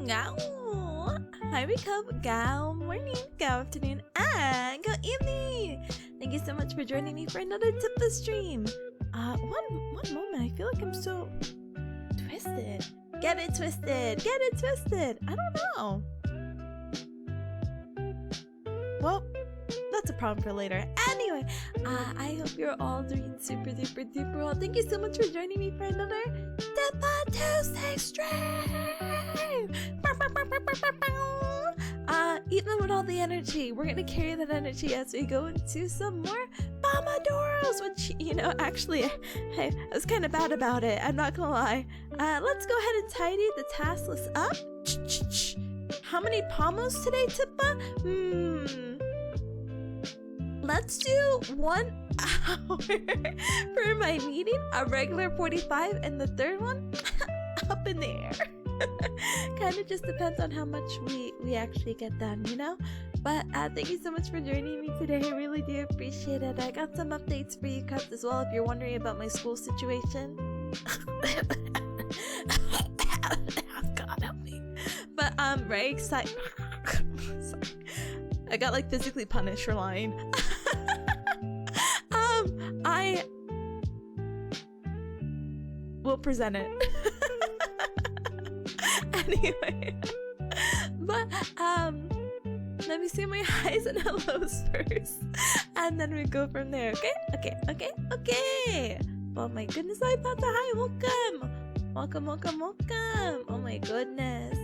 Gao. Hi, we come. Gao morning, Gao afternoon, and Gao evening. Thank you so much for joining me for another Tippa stream. One moment. I feel like I'm so twisted. Get it twisted. Get it twisted. I don't know. Well, that's a problem for later. Anyway, I hope you're all doing super duper duper well. Thank you so much for joining me for another Tippa Tuesday stream. Even with all the energy, we're gonna carry that energy as we go into some more Pomodoros, which, you know, actually, I was kind of bad about it. I'm not gonna lie. Let's go ahead and tidy the task list up. How many Pomos today, Tippa? Let's do 1 hour for my meeting, a regular 45, and the third one up in the air. Kind of just depends on how much we actually get done, you know? But thank you so much for joining me today. I really do appreciate it. I got some updates for you guys as well if you're wondering about my school situation. God help me. But very excited. Sorry. I got like physically punished for lying. I will present it. Anyway, but let me see my highs and hellos first, and then we go from there. Okay. Oh my goodness, hi Pata, hi, welcome. Oh my goodness.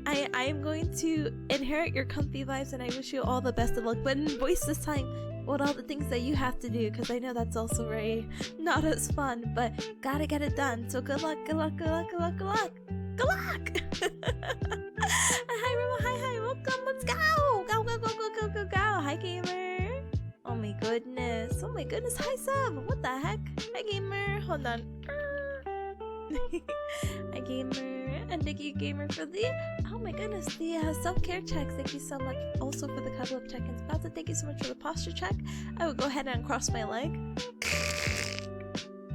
I am going to inherit your comfy vibes, and I wish you all the best of luck, but in voice this time with all the things that you have to do, because I know that's also very not as fun, but gotta get it done. So good luck. Good luck. Hi Roma, hi, welcome. Let's go. Go. Hi gamer. Oh my goodness. Hi Sub. What the heck? Hi gamer. Hold on. Hi gamer. And thank you gamer for the, oh my goodness, the self-care checks. Thank you so much also for the couple of check-ins. Pazza, thank you so much for the posture check. I will go ahead and cross my leg.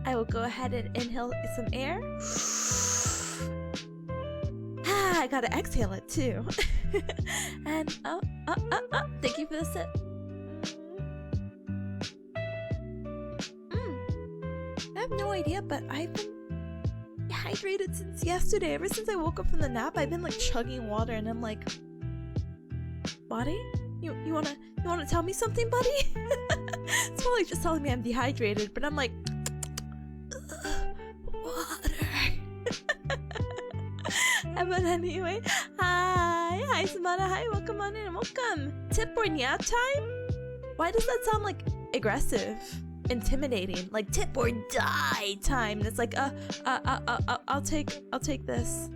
I will go ahead and inhale some air. I gotta exhale it too. And thank you for the sip. I have no idea, but I've been hydrated since yesterday. Ever since I woke up from the nap, I've been like chugging water, and I'm like, buddy, you wanna tell me something, buddy? It's more like just telling me I'm dehydrated, but I'm like, water. But anyway, hi Samana, hi, welcome on in, welcome. Tip or nap time? Why does that sound like aggressive, intimidating, like tip or die time? And it's like, I'll take this.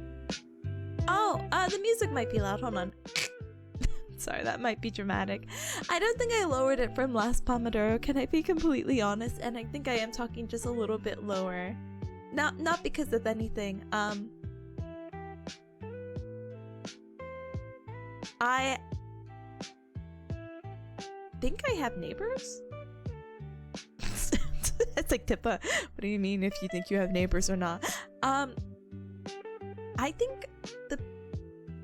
Oh, the music might be loud. Hold on. Sorry, that might be dramatic. I don't think I lowered it from last Pomodoro. Can I be completely honest? And I think I am talking just a little bit lower. Not because of anything. I think I have neighbors. It's like, Tippa, what do you mean if you think you have neighbors or not? I think the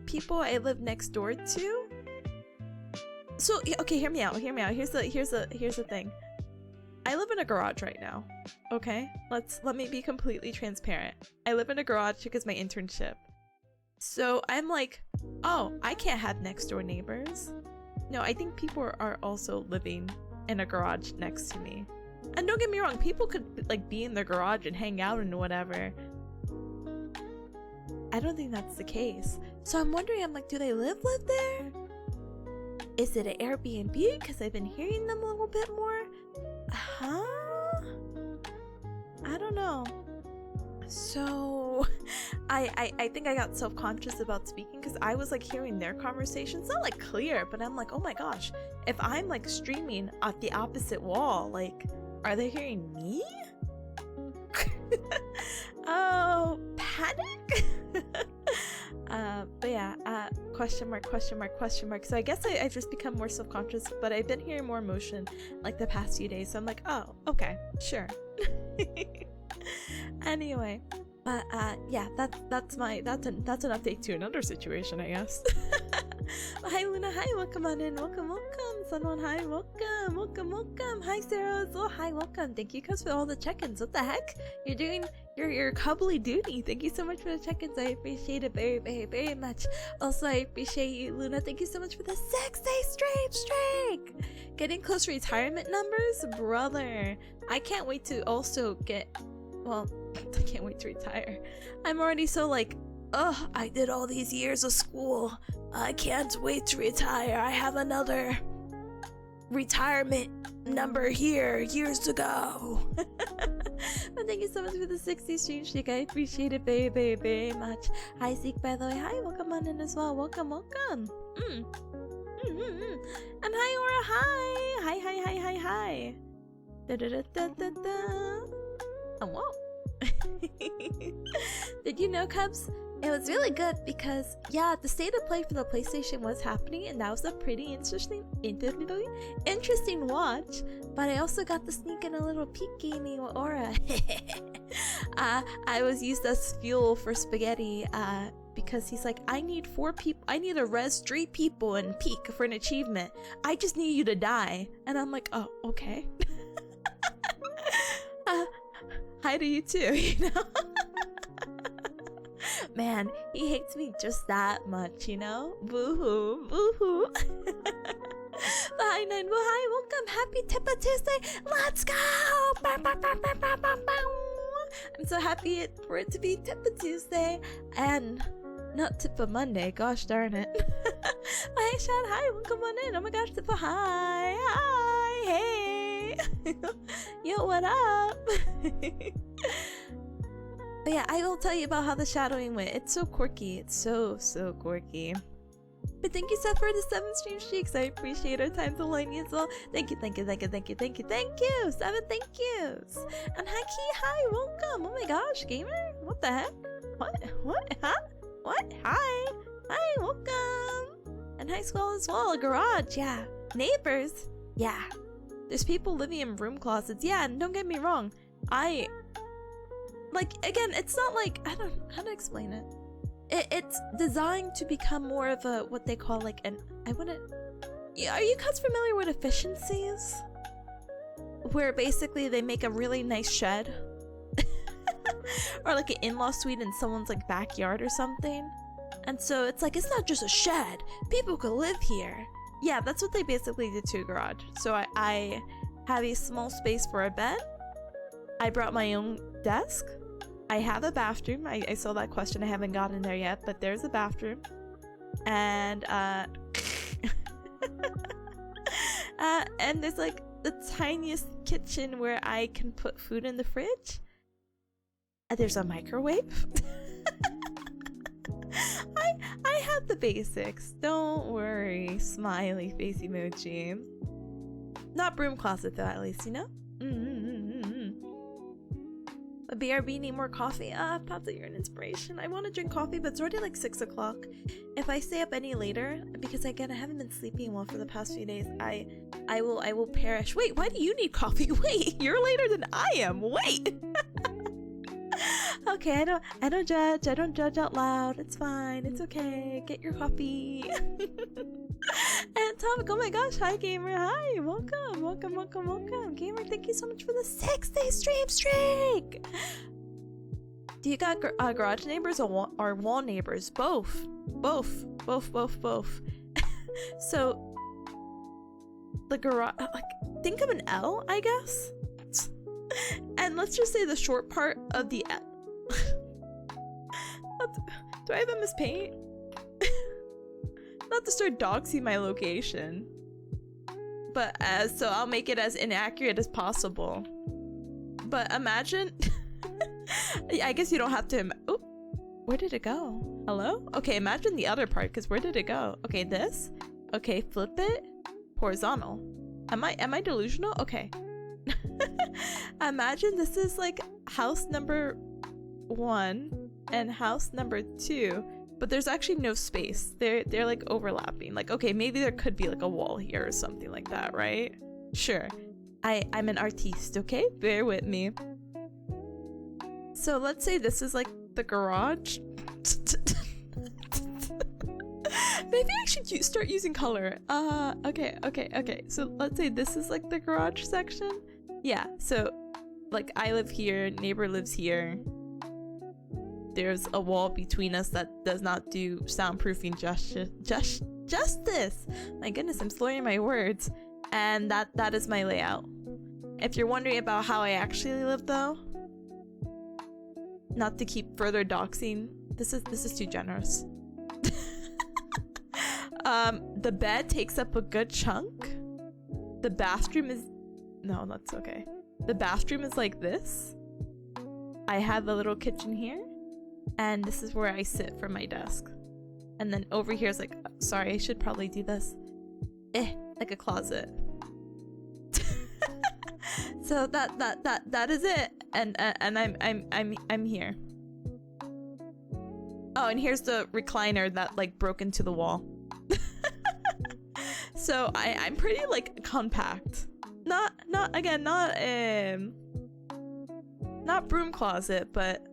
people I live next door to. So okay, hear me out. Here's the thing. I live in a garage right now. Okay, let me be completely transparent. I live in a garage because my internship. So I'm like, oh, I can't have next door neighbors. No, I think people are also living in a garage next to me. And don't get me wrong, people could like be in their garage and hang out and whatever. I don't think that's the case. So I'm wondering, I'm like, do they live there? Is it an Airbnb? Because I've been hearing them a little bit more. I don't know. So I think I got self-conscious about speaking because I was like hearing their conversations, not like clear, but I'm like, oh my gosh, if I'm like streaming at the opposite wall, like, are they hearing me? Oh, panic. But yeah, question mark. So I guess I've just become more self-conscious, but I've been hearing more emotion like the past few days, so I'm like, oh, okay, sure. Anyway, But yeah, that's an update to another situation, I guess. Hi Luna, hi, welcome on in, welcome. Someone, hi, welcome. Hi Sarah as well, hi, welcome. Thank you guys for all the check-ins. What the heck? You're doing your cubbly duty. Thank you so much for the check-ins. I appreciate it very much. Also, I appreciate you, Luna. Thank you so much for the 6-day streak. Getting close retirement numbers, brother. I can't wait to also get. Well, I can't wait to retire. I'm already so like, ugh, I did all these years of school. I can't wait to retire. I have another retirement number here years to go. But thank you so much for the 60 stream streak. I appreciate it very much. Hi Zeke, by the way. Hi, welcome on in as well. Welcome. And hi Aura, hi. Oh, whoa. Did you know, Cubs? It was really good because, yeah, the state of play for the PlayStation was happening, and that was a pretty interesting watch. But I also got to sneak in a little peek gaming with Aura. I was used as fuel for spaghetti because he's like, I need 4 people. I need to res 3 people and peak for an achievement. I just need you to die. And I'm like, oh, okay. Hi to you too, you know? Man, he hates me just that much, you know? Boo-hoo. Hi, Nine. Well, hi, welcome. Happy Tippa Tuesday. Let's go! I'm so happy for it to be Tippa Tuesday and not Tippa Monday. Gosh darn it. Hi, Shad. Hi, welcome on in. Oh my gosh, Tippa. Hi. Hey. Yo, what up? But yeah, I will tell you about how the shadowing went. It's so quirky. It's so quirky. But thank you, Seth, for the 7 stream streaks. I appreciate our time to line as well. Thank you. 7 thank yous. And hi, Key. Hi, welcome. Oh my gosh, gamer. What the heck? What? Huh? What? Hi, welcome. And hi, Squall as well. A garage, yeah. Neighbors, yeah. There's people living in room closets. Yeah, and don't get me wrong. Like, again, it's not like, I don't know how to explain it. It's designed to become more of a, what they call like an, are you guys familiar with efficiencies? Where basically they make a really nice shed. Or like an in-law suite in someone's like backyard or something. And so it's like, it's not just a shed. People could live here. Yeah, that's what they basically did to a garage. So I have a small space for a bed. I brought my own desk. I have a bathroom. I saw that question. I haven't gotten there yet, but there's a bathroom. And and there's like the tiniest kitchen where I can put food in the fridge. There's a microwave. I have the basics. Don't worry. Smiley face emoji. Not broom closet though, at least, you know? A BRB, need more coffee? Papa, you're an inspiration. I want to drink coffee, but it's already like 6 o'clock. If I stay up any later, because again, I haven't been sleeping well for the past few days, I will perish. Wait, why do you need coffee? Wait, you're later than I am. Wait. Okay, I don't judge. I don't judge out loud. It's fine. It's okay. Get your coffee. And Topic, oh my gosh, hi Gamer, hi, welcome. Gamer, thank you so much for the 6-day stream streak. Do you got garage neighbors or wall neighbors? Both. So the garage, like, think of an L, I guess. And let's just say the short part of the L. Do I have a mispaint? Not to start doxing my location, but so I'll make it as inaccurate as possible. But imagine, I guess you don't have to. Oh, where did it go? Hello? Okay, imagine the other part, because where did it go? Okay, this. Okay, flip it horizontal. Am I delusional? Okay. Imagine this is like house number 1 and house number 2. But there's actually no space. They're like overlapping. Like, okay, maybe there could be like a wall here or something like that, right? Sure. I'm an artiste, okay? Bear with me. So let's say this is like the garage. Maybe I should start using color. Okay. So let's say this is like the garage section. Yeah, so like I live here, neighbor lives here. There's a wall between us that does not do soundproofing justice. My goodness, I'm slurring my words. And that is my layout. If you're wondering about how I actually live though, not to keep further doxing, this is too generous. The bed takes up a good chunk. The bathroom is... No, that's okay. The bathroom is like this. I have a little kitchen here. And this is where I sit for my desk. And then over here is like... Sorry, I should probably do this. Like a closet. So that is it. And I'm here. Oh, and here's the recliner that like broke into the wall. So I'm pretty like compact. Not broom closet, but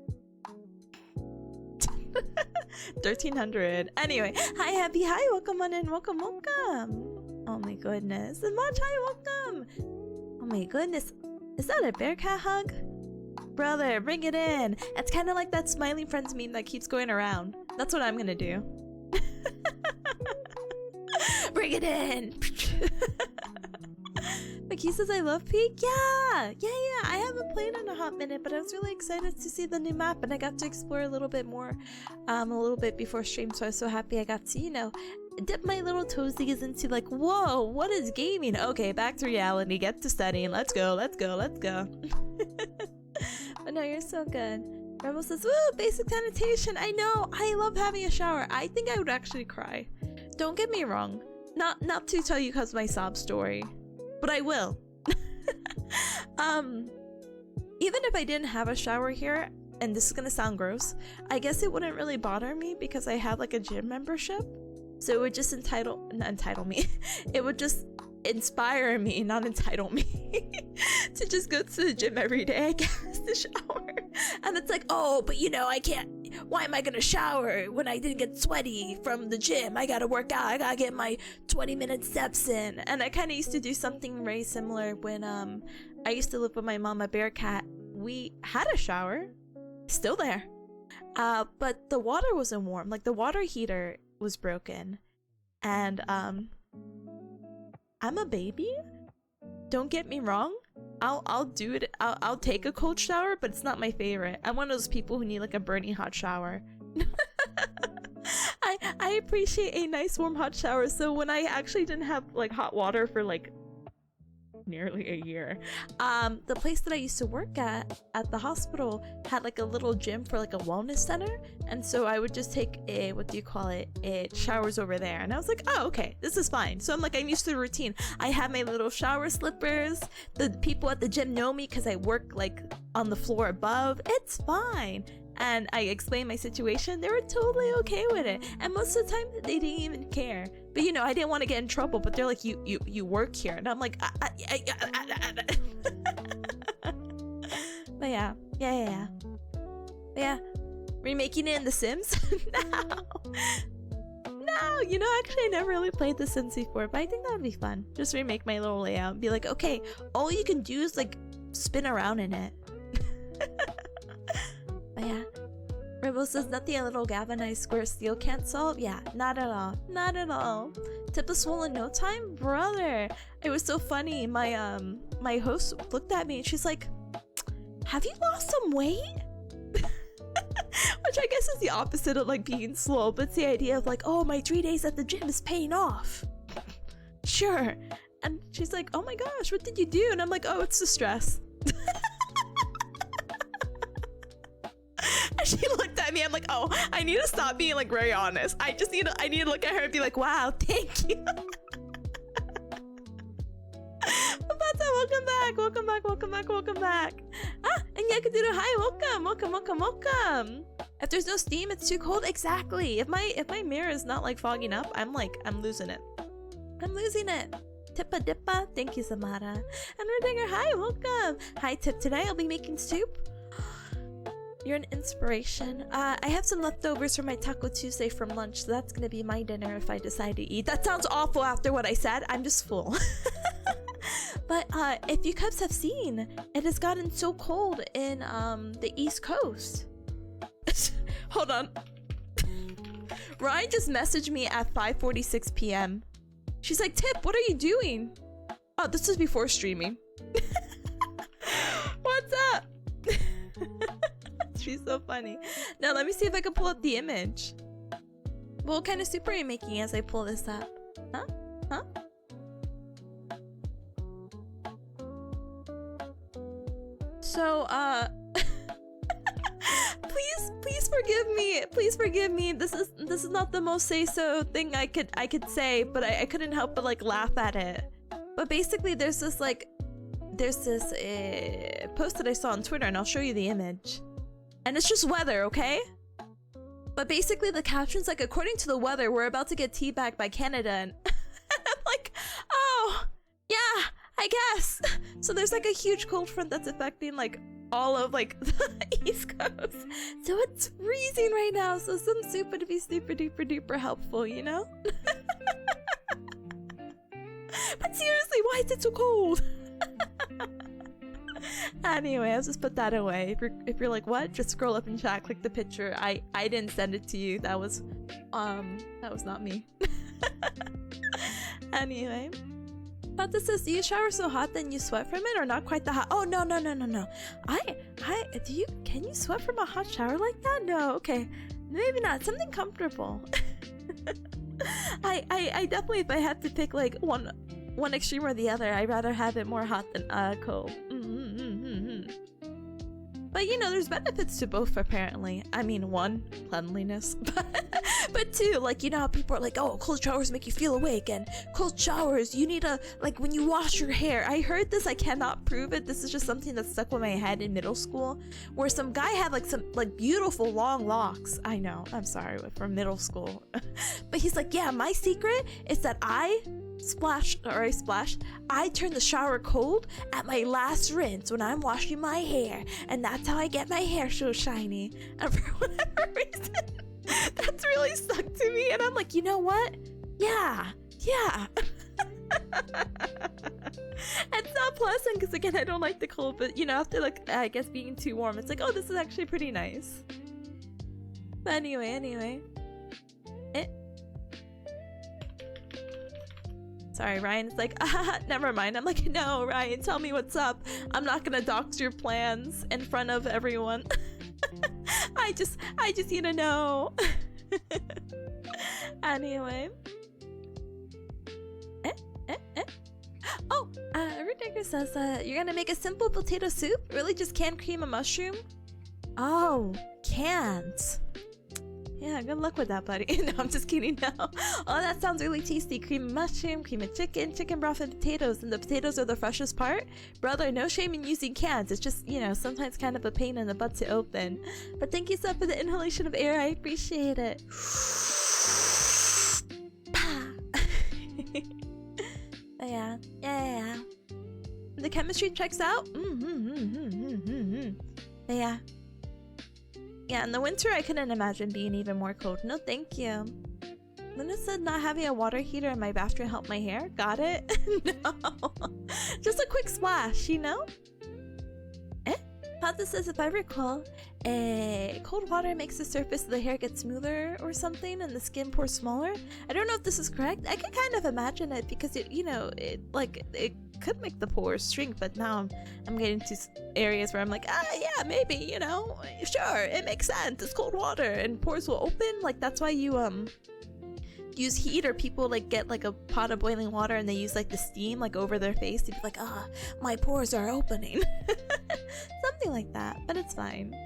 1300. Anyway, hi Happy, hi, welcome on in, welcome. Oh my goodness, and March, hi, welcome. Oh my goodness, is that a bearcat hug? Brother, bring it in. It's kind of like that Smiling Friends meme that keeps going around. That's what I'm gonna do. Bring it in. Maki says I love Peak. Yeah. I haven't played in a hot minute, but I was really excited to see the new map, and I got to explore a little bit more, a little bit before stream. So I was so happy I got to, you know, dip my little toesies into like, whoa, what is gaming? Okay, back to reality. Get to studying. Let's go. But no, you're so good. Rebel says, woo, basic sanitation. I know. I love having a shower. I think I would actually cry. Don't get me wrong. Not to tell you because my sob story, but I will. Even if I didn't have a shower here, and this is gonna sound gross, I guess it wouldn't really bother me because I have like a gym membership. So it would just entitle me. It would just inspire me, not entitle me, to just go to the gym every day, I guess, to shower. And it's like, oh, but you know, I can't. Why am I gonna shower when I didn't get sweaty from the gym? I gotta work out. I gotta get my 20-minute steps in. And I kind of used to do something very similar when I used to live with my mom, a bearcat. We had a shower, still there, but the water wasn't warm. Like the water heater was broken, and I'm a baby. Don't get me wrong. I'll do it. I'll take a cold shower, but it's not my favorite. I'm one of those people who need like a burning hot shower. I appreciate a nice warm hot shower. So when I actually didn't have like hot water for like nearly a year, the place that I used to work at the hospital had like a little gym for like a wellness center, and so I would just take a, what do you call it, showers over there, and I was like, oh, okay, this is fine. So I'm used to the routine. I have my little shower slippers. The people at the gym know me because I work like on the floor above. It's fine. And I explained my situation. They were totally okay with it, and most of the time they didn't even care. But you know, I didn't want to get in trouble, but they're like, you work here, and I'm like, but yeah. But yeah, remaking it in The Sims? No, you know, actually I never really played The Sims before, but I think that would be fun. Just remake my little layout and be like, okay, all you can do is like spin around in it. But yeah, Rebel says nothing a little galvanized square steel can't solve. Yeah, not at all. Tip of swollen no time, brother. It was so funny. My host looked at me and she's like, have you lost some weight? Which I guess is the opposite of like being slow, but it's the idea of like, oh, my 3 days at the gym is paying off. Sure. And she's like, oh my gosh, what did you do? And I'm like, oh, it's the stress. And she looked at me. I'm like, oh, I need to stop being like very honest. I need to look at her and be like, wow, thank you. Welcome back. And Yakadoodle, hi, welcome. If there's no steam, it's too cold. Exactly. If my mirror is not like fogging up, I'm losing it. Tippa Dippa, thank you, Samara. And Rudinger, hi, welcome. Hi, Tip. Today I'll be making soup. You're an inspiration. I have some leftovers from my Taco Tuesday from lunch, so that's gonna be my dinner if I decide to eat. That sounds awful after what I said. I'm just full. But if you guys have seen, it has gotten so cold in the East Coast. Hold on. Ryan just messaged me at 5:46 p.m. She's like, Tip, what are you doing? Oh, this is before streaming. What's up? She's so funny. Now let me see if I can pull up the image. What kind of soup are you making as I pull this up? Huh? Huh? So, please forgive me. Please forgive me. This is not the most say-so thing I could say, but I couldn't help but like laugh at it. But basically, there's this post that I saw on Twitter, and I'll show you the image. And it's just weather, okay? But basically, the caption's like, according to the weather, we're about to get teabagged by Canada, and I'm like, oh, yeah, I guess. So there's like a huge cold front that's affecting like all of like the East Coast. So it's freezing right now, so some soup would be super duper duper helpful, you know? But seriously, why is it so cold? Anyway, I'll just put that away. If you're like, what? Just scroll up in chat, click the picture. I didn't send it to you. That was not me. Anyway. But this says, do you shower so hot then you sweat from it, or not quite that hot? Oh no. Can you sweat from a hot shower like that? No, okay. Maybe not. Something comfortable. I definitely, if I had to pick like one extreme or the other, I'd rather have it more hot than cold. But you know, there's benefits to both apparently. I mean, one, cleanliness, but two, like, you know how people are like, oh, cold showers make you feel awake, and cold showers, you need to, like, when you wash your hair. I heard this, I cannot prove it. This is just something that stuck with my head in middle school, where some guy had like some like beautiful long locks. I know, I'm sorry, from middle school. But he's like, yeah, my secret is that I turn the shower cold at my last rinse when I'm washing my hair, and that's how I get my hair so shiny. And for whatever reason, that's really stuck to me, and I'm like, you know what? Yeah. It's not pleasant because again, I don't like the cold, but you know, after like I guess being too warm, it's like, oh, this is actually pretty nice. But anyway. Sorry, Ryan's like, never mind. I'm like, no, Ryan, tell me what's up. I'm not gonna dox your plans in front of everyone. I just need to know. Anyway. Oh, Rudiger says, you're gonna make a simple potato soup? Really, just canned cream and mushroom? Oh, canned. Yeah, good luck with that, buddy. No, I'm just kidding now. Oh, that sounds really tasty. Cream of mushroom, cream of chicken broth, and potatoes. And the potatoes are the freshest part. Brother, no shame in using cans. It's just, you know, sometimes kind of a pain in the butt to open. But thank you so for the inhalation of air. I appreciate it. Yeah. The chemistry checks out. Yeah. Yeah, in the winter, I couldn't imagine being even more cold. No, thank you. Luna said not having a water heater in my bathroom helped my hair. Got it? No. Just a quick splash, you know? Pata says, if I recall, cold water makes the surface of the hair get smoother or something, and the skin pores smaller. I don't know if this is correct. I can kind of imagine it because it could make the pores shrink, but now I'm getting to areas where I'm like, yeah, maybe, you know, sure, it makes sense. It's cold water and pores will open. Like, that's why you use heat, or people like get like a pot of boiling water and they use like the steam like over their face to be like, my pores are opening. Something like that, but it's fine.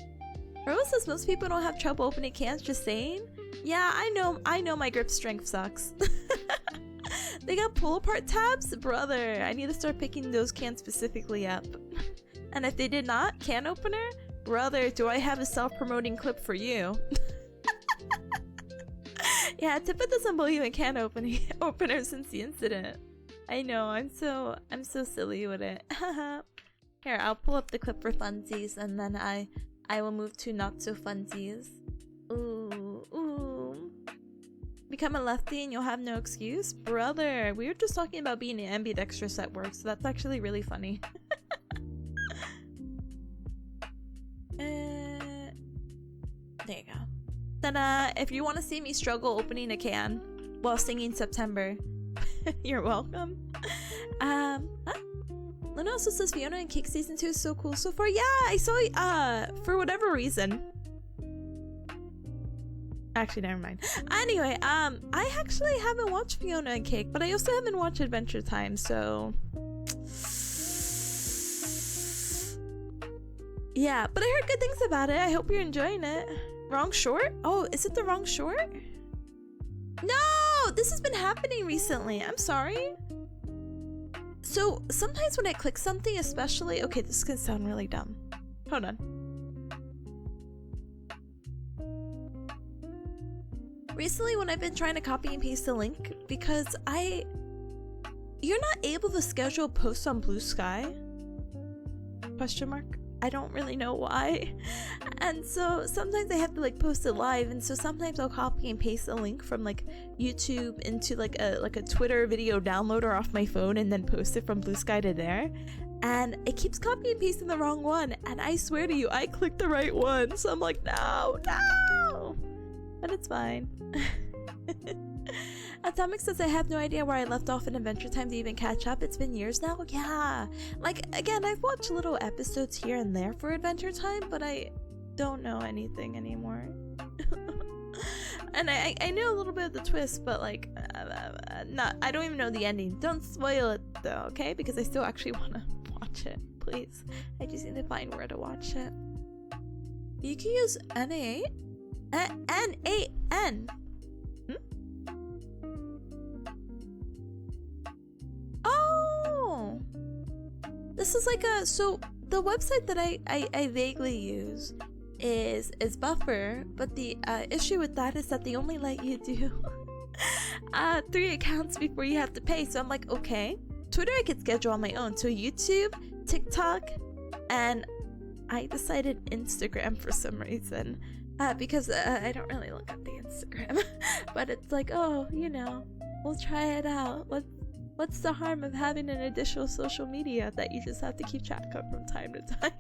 Rose says most people don't have trouble opening cans, just saying. Yeah, I know my grip strength sucks. They got pull apart tabs? Brother, I need to start picking those cans specifically up. And if they did not, can opener? Brother, do I have a self-promoting clip for you? Yeah, Tippa doesn't believe in can openers since the incident. I know, I'm so silly with it. Here, I'll pull up the clip for funsies, and then I I will move to not so funsies. Ooh, ooh. Become a lefty and you'll have no excuse? Brother, we were just talking about being ambidextrous at work, so that's actually really funny. There you go. Ta-da! If you want to see me struggle opening a can while singing September, you're welcome. Luna also says Fiona and Cake Season 2 is so cool so far. Yeah, I saw, for whatever reason. Actually, never mind. Anyway, I actually haven't watched Fiona and Cake, but I also haven't watched Adventure Time, so... Yeah, but I heard good things about it. I hope you're enjoying it. Wrong short? Oh, is it the wrong short? No! This has been happening recently. I'm sorry. So, sometimes when I click something, especially... Okay, this can sound really dumb. Hold on. Recently, when I've been trying to copy and paste the link, because you're not able to schedule posts on Blue Sky? Question mark? I don't really know why. And so sometimes I have to like post it live, and so sometimes I'll copy and paste the link from like YouTube into like a Twitter video downloader off my phone and then post it from Blue Sky to there. And it keeps copying and pasting the wrong one, and I swear to you, I clicked the right one. So I'm like, no. But it's fine. Atomic says I have no idea where I left off in Adventure Time to even catch up. It's been years now. Yeah, like again, I've watched little episodes here and there for Adventure Time, but I don't know anything anymore. And I know a little bit of the twist, but like I don't even know the ending. Don't spoil it though, okay? Because I still actually want to watch it. Please, I just need to find where to watch it. You can use N8 N8N. Oh, this is like so the website that I vaguely use is Buffer, but the issue with that is that they only let you do 3 accounts before you have to pay. So I'm like, okay, Twitter I could schedule on my own. So YouTube, TikTok, and I decided Instagram for some reason. Because I don't really look at the Instagram. But it's like, oh, you know, we'll try it out. What's the harm of having an additional social media that you just have to keep track of from time to time?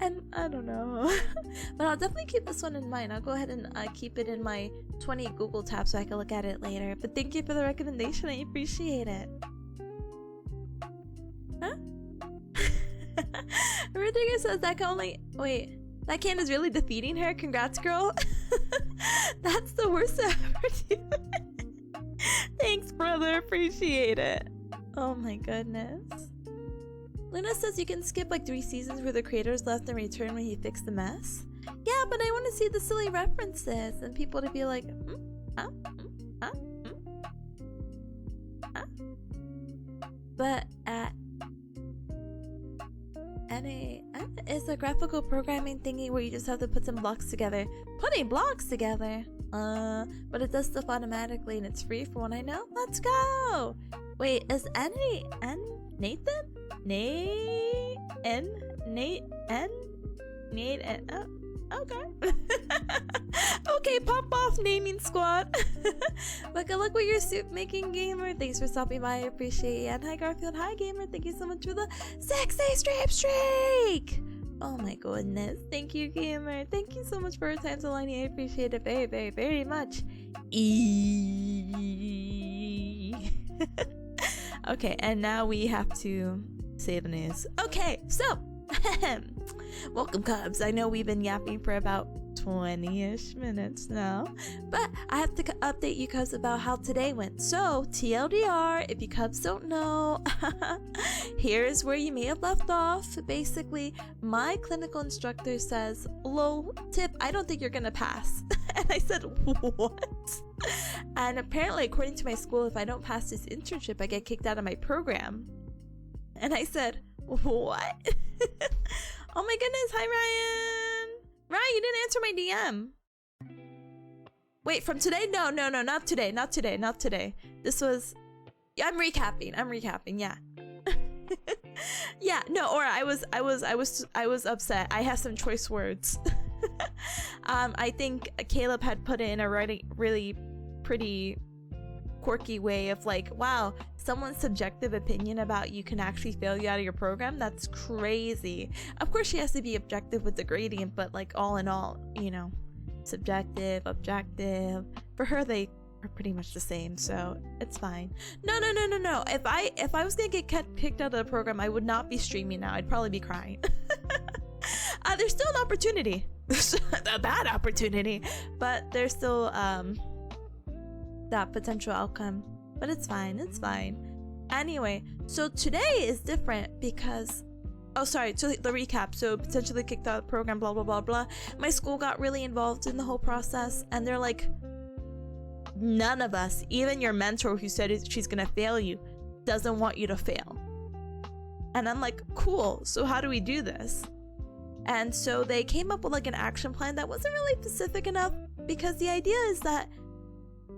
And I don't know. But I'll definitely keep this one in mind. I'll go ahead and keep it in my 20 Google tabs so I can look at it later. But thank you for the recommendation. I appreciate it. Huh? Rodriguez says that can only... Wait. That can is really defeating her. Congrats, girl. That's the worst I've ever do. Thanks, brother. Appreciate it. Oh my goodness. Luna says you can skip like 3 seasons where the creators left and return when he fixed the mess. Yeah, but I want to see the silly references and people to be like, huh? Huh? Huh? But NA is a graphical programming thingy where you just have to put some blocks together. Putting blocks together? But it does stuff automatically and it's free for what I know. Let's go! Wait, is Nathan? Oh, okay. Okay, pop off naming squad. But good luck with your soup making, gamer. Thanks for stopping by. I appreciate it. And hi Garfield. Hi gamer. Thank you so much for the 6-day streak. Oh my goodness. Thank you, gamer. Thank you so much for your time, Solani. I appreciate it very, very, very much. Okay, and now we have to say the news. Okay, so welcome, Cubs. I know we've been yapping for about 20-ish minutes now, but I have to update you Cubs about how today went. So TLDR, if you Cubs don't know, here's where you may have left off. Basically, my clinical instructor says, "Lol, Tip, I don't think you're gonna pass." And I said, "What?" And apparently, according to my school, if I don't pass this internship, I get kicked out of my program. And I said, "What?" Oh my goodness, hi Ryan! Ryan, you didn't answer my DM. Wait, from today? No, not today. This was... Yeah, I'm recapping, yeah. Yeah, no, or I was upset. I have some choice words. I think Caleb had put it in a really pretty quirky way of like, wow, someone's subjective opinion about you can actually fail you out of your program. That's crazy. Of course she has to be objective with the gradient, but like all in all, you know, subjective, objective, for her they are pretty much the same, so it's fine. No. If I was gonna get kicked out of the program, I would not be streaming now. I'd probably be crying. There's still an opportunity. A bad opportunity, but there's still that potential outcome, but it's fine. Anyway, so today is different because so the recap. So potentially kicked out of the program, blah blah blah blah. My school got really involved in the whole process, and they're like, none of us, even your mentor who said she's gonna fail you, doesn't want you to fail. And I'm like, cool, so how do we do this? And so they came up with like an action plan that wasn't really specific enough, because the idea is that,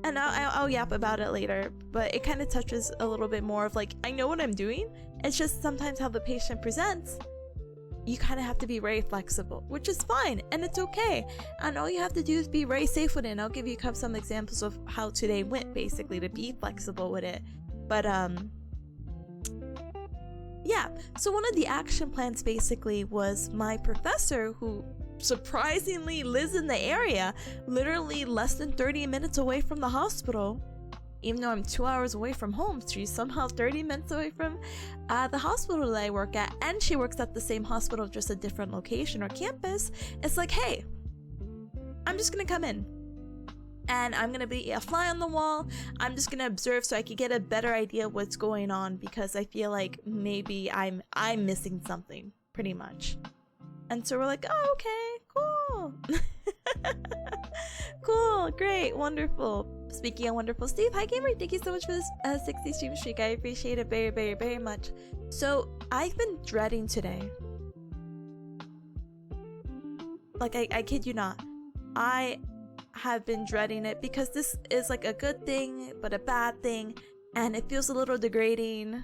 and I'll yap about it later, but it kind of touches a little bit more of like, I know what I'm doing, it's just sometimes how the patient presents, you kind of have to be very flexible, which is fine, and it's okay, and all you have to do is be very safe with it. And I'll give you some examples of how today went, basically, to be flexible with it. But yeah, so one of the action plans basically was my professor, who surprisingly lives in the area, literally less than 30 minutes away from the hospital. Even though I'm 2 hours away from home, she's somehow 30 minutes away from the hospital that I work at, and she works at the same hospital, just a different location or campus. It's like, hey, I'm just gonna come in, and I'm gonna be a fly on the wall. I'm just gonna observe so I can get a better idea of what's going on, because I feel like maybe I'm missing something, pretty much. And so we're like, oh, okay, cool. Cool, great, wonderful. Speaking of wonderful, Steve, hi gamer, thank you so much for this 60 stream streak. I appreciate it very, very, very much. So I've been dreading today. Like, I kid you not. I have been dreading it because this is like a good thing, but a bad thing. And it feels a little degrading,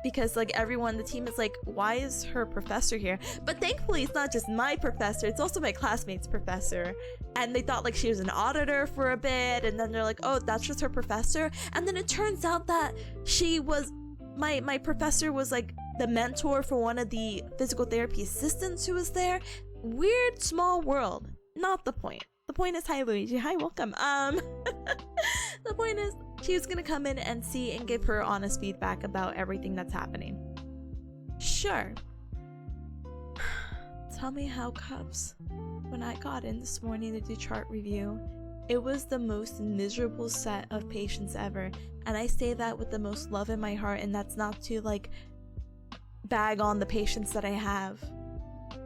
because like everyone, the team is like, why is her professor here? But thankfully it's not just my professor, it's also my classmate's professor. And they thought like she was an auditor for a bit, and then they're like, oh, that's just her professor. And then it turns out that she was, my professor was like the mentor for one of the physical therapy assistants who was there. Weird small world. Not the point. The point is, hi Luigi, hi, welcome. The point is, she was gonna come in and see and give her honest feedback about everything that's happening. Sure. Tell me how, Cubs. When I got in this morning to do chart review, it was the most miserable set of patients ever. And I say that with the most love in my heart, and that's not to like bag on the patients that I have.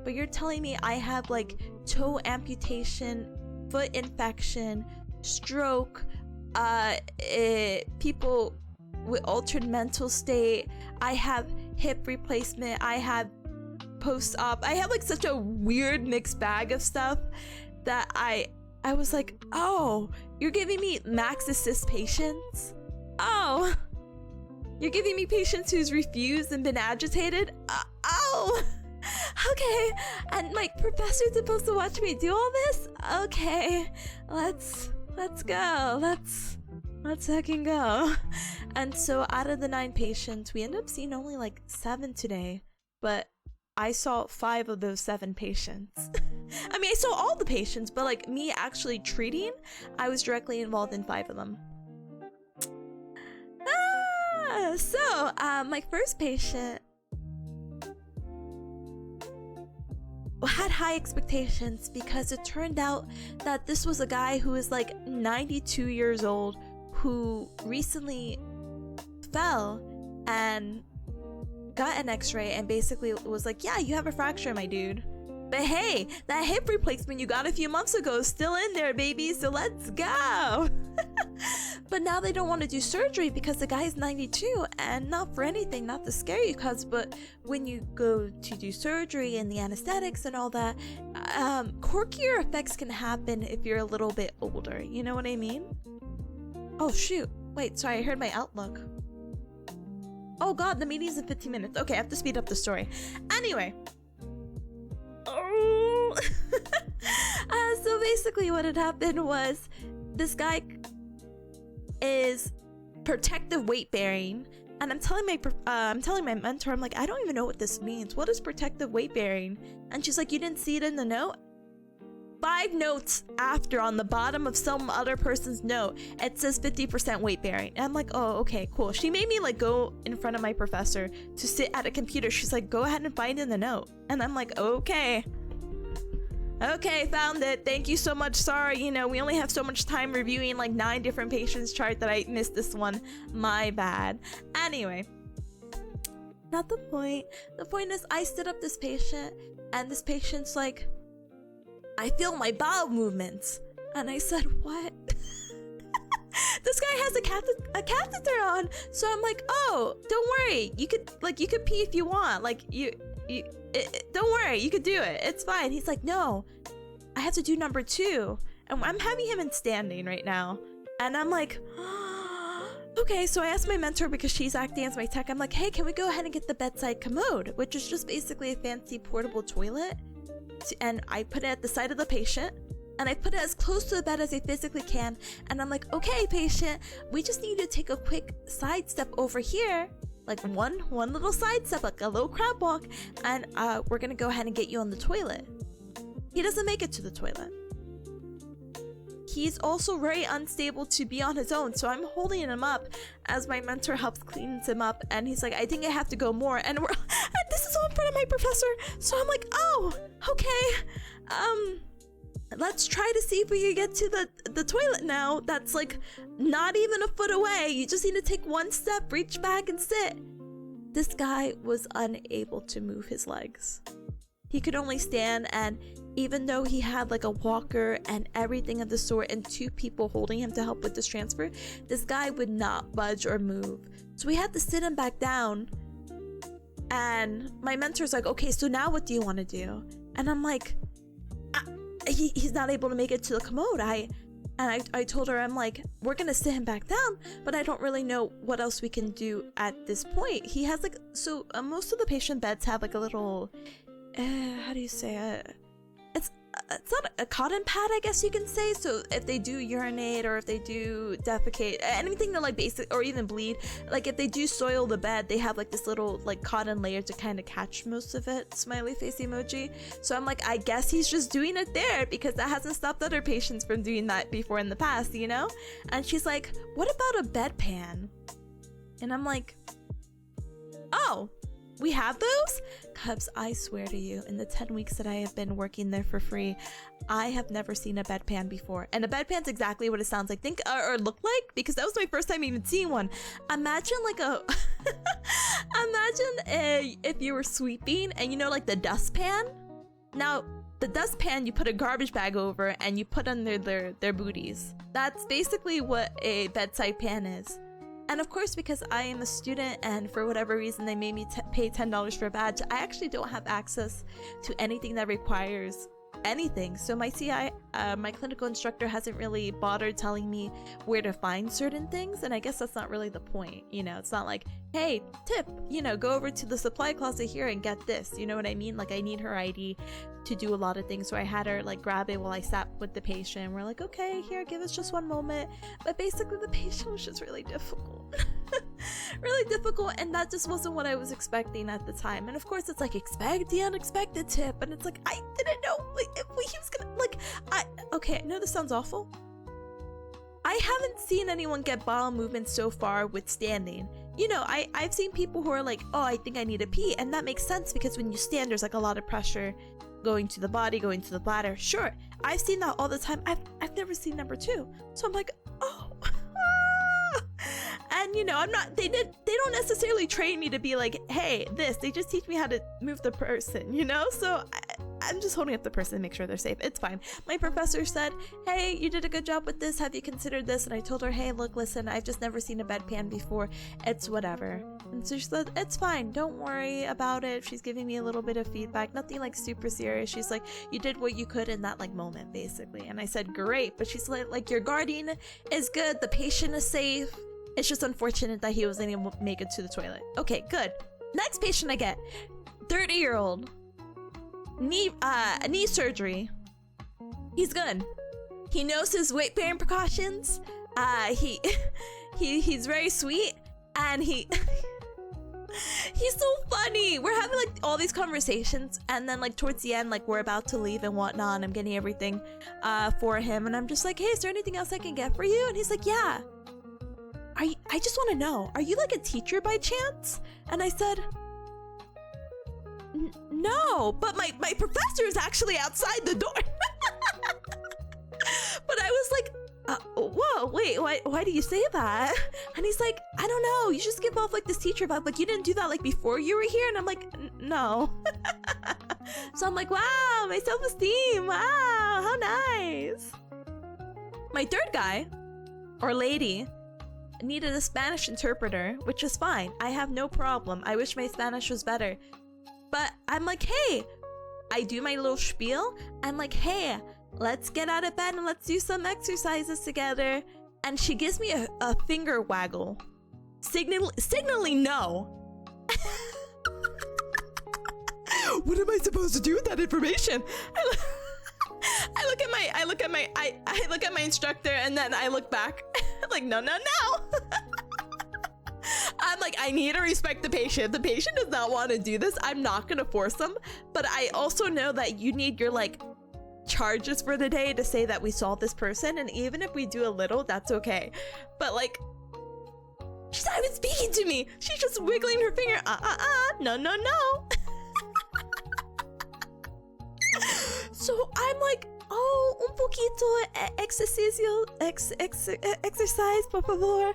But you're telling me I have like toe amputation, foot infection, stroke, people with altered mental state, I have hip replacement, I have post-op, I have like such a weird mixed bag of stuff that I was like, oh, you're giving me max assist patients? Oh, you're giving me patients who's refused and been agitated? Oh, okay, and my professor's supposed to watch me do all this? Okay, let's go, let's fucking go. And so out of the 9 patients, we end up seeing only like 7 today, but I saw 5 of those 7 patients. I mean, I saw all the patients, but like me actually treating, I was directly involved in 5 of them. So my first patient had high expectations, because it turned out that this was a guy who is like 92 years old, who recently fell and got an x-ray and basically was like, yeah, you have a fracture, my dude, but hey, that hip replacement you got a few months ago is still in there, baby, so let's go. But now they don't want to do surgery because the guy's 92, and not for anything, not to scare you, cuz, but when you go to do surgery and the anesthetics and all that, quirkier effects can happen if you're a little bit older, you know what I mean? Oh shoot, wait, sorry, I heard my Outlook. Oh god, the meeting's in 15 minutes. Okay, I have to speed up the story. Anyway. Oh. So basically what had happened was this guy is protective weight bearing, and I'm telling my mentor, I'm like, I don't even know what this means. What is protective weight bearing? And she's like, you didn't see it in the note? 5 notes after, on the bottom of some other person's note, it says 50% weight bearing. And I'm like, oh, okay, cool. She made me like go in front of my professor to sit at a computer. She's like, go ahead and find in the note. And I'm like, okay, found it. Thank you so much. Sorry, you know, we only have so much time reviewing like 9 different patients' chart that I missed this one. My bad. Anyway, not the point. The point is, I stood up this patient, and this patient's like, I feel my bowel movements. And I said, what? This guy has a catheter on. So I'm like, oh, don't worry. You could pee if you want. Like, don't worry. You could do it. It's fine. He's like, no, I have to do number 2. And I'm having him in standing right now. And I'm like, okay. So I asked my mentor, because she's acting as my tech. I'm like, hey, can we go ahead and get the bedside commode, which is just basically a fancy portable toilet. And I put it at the side of the patient, and I put it as close to the bed as I physically can. And I'm like, okay, patient, we just need to take a quick side step over here, like one little side step, like a little crab walk, and we're gonna go ahead and get you on the toilet. He doesn't make it to the toilet. He's also very unstable to be on his own, so I'm holding him up as my mentor helps cleans him up, and he's like, I think I have to go more. And this is all in front of my professor, so I'm like, oh, okay, let's try to see if we can get to the toilet now. That's like not even a foot away. You just need to take one step, reach back, and sit. This guy was unable to move his legs. He could only stand, and even though he had like a walker and everything of the sort and 2 people holding him to help with this transfer, this guy would not budge or move. So we had to sit him back down, and my mentor's like, okay, so now what do you want to do? And I'm like, he's not able to make it to the commode. I told her, I'm like, we're gonna sit him back down, but I don't really know what else we can do at this point. He has like, so most of the patient beds have like a little, how do you say it? It's not a cotton pad, I guess you can say. So if they do urinate, or if they do defecate, anything that like basic, or even bleed, like if they do soil the bed, they have like this little like cotton layer to kind of catch most of it. Smiley face emoji. So I'm like, I guess he's just doing it there, because that hasn't stopped other patients from doing that before in the past, you know? And she's like, what about a bedpan? And I'm like, oh, we have those? Cubs, I swear to you, in the 10 weeks that I have been working there for free, I have never seen a bedpan before. And a bedpan's exactly what it sounds like, or look like, because that was my first time even seeing one. Imagine like a imagine if you were sweeping, and you know, like the dustpan. Now the dustpan, you put a garbage bag over and you put under their booties. That's basically what a bedside pan is. And of course, because I am a student and for whatever reason they made me pay $10 for a badge, I actually don't have access to anything that requires anything. So my CI, my clinical instructor, hasn't really bothered telling me where to find certain things, and I guess that's not really the point, you know? It's not like, hey, tip, you know, go over to the supply closet here and get this, you know what I mean? Like, I need her ID to do a lot of things, so I had her like grab it while I sat with the patient. We're like, okay, here, give us just one moment. But basically the patient was just really difficult. Really difficult, and that just wasn't what I was expecting at the time. And of course it's like, expect the unexpected, tip, and it's like, I didn't know like, if he was gonna like, okay, I know this sounds awful. I haven't seen anyone get bowel movements so far with standing. You know, I've seen people who are like, oh, I think I need to pee, and that makes sense because when you stand, there's like a lot of pressure going to the body, going to the bladder. Sure, I've seen that all the time. I've never seen number 2, so I'm like, oh. And you know, I'm not, they don't necessarily train me to be like, hey, this, they just teach me how to move the person, you know? So I'm just holding up the person to make sure they're safe. It's fine. My professor said, hey, you did a good job with this. Have you considered this? And I told her, hey, look, listen, I've just never seen a bedpan before. It's whatever. And so she said, it's fine. Don't worry about it. She's giving me a little bit of feedback. Nothing like super serious. She's like, you did what you could in that like moment, basically. And I said, great. But she's like your guardian is good. The patient is safe. It's just unfortunate that he wasn't able to make it to the toilet. Okay, good. Next patient I get, 30-year-old, knee surgery. He's good. He knows his weight bearing precautions. He's very sweet, and he's so funny. We're having like all these conversations, and then like towards the end, like we're about to leave and whatnot, and I'm getting everything for him, and I'm just like, hey, is there anything else I can get for you? And he's like, yeah. I just want to know, are you like a teacher by chance? And I said, no, but my professor is actually outside the door. But I was like, whoa, wait, why do you say that? And he's like, I don't know, you just give off like this teacher vibe, like you didn't do that like before you were here. And I'm like, no. So I'm like, wow, my self-esteem, wow, how nice. My third guy, or lady, needed a Spanish interpreter, which is fine. I have no problem. I wish my Spanish was better. But I'm like, hey, I do my little spiel. I'm like, hey, let's get out of bed and let's do some exercises together. And she gives me a finger waggle, signaling no. What am I supposed to do with that information? I look at my instructor, and then I look back. Like, no. I'm like, I need to respect the patient. If the patient does not want to do this, I'm not gonna force them. But I also know that you need your like charges for the day to say that we saw this person, and even if we do a little, that's okay. But like, she's not even speaking to me. She's just wiggling her finger. No. So I'm like, oh, un poquito exercise, por favor.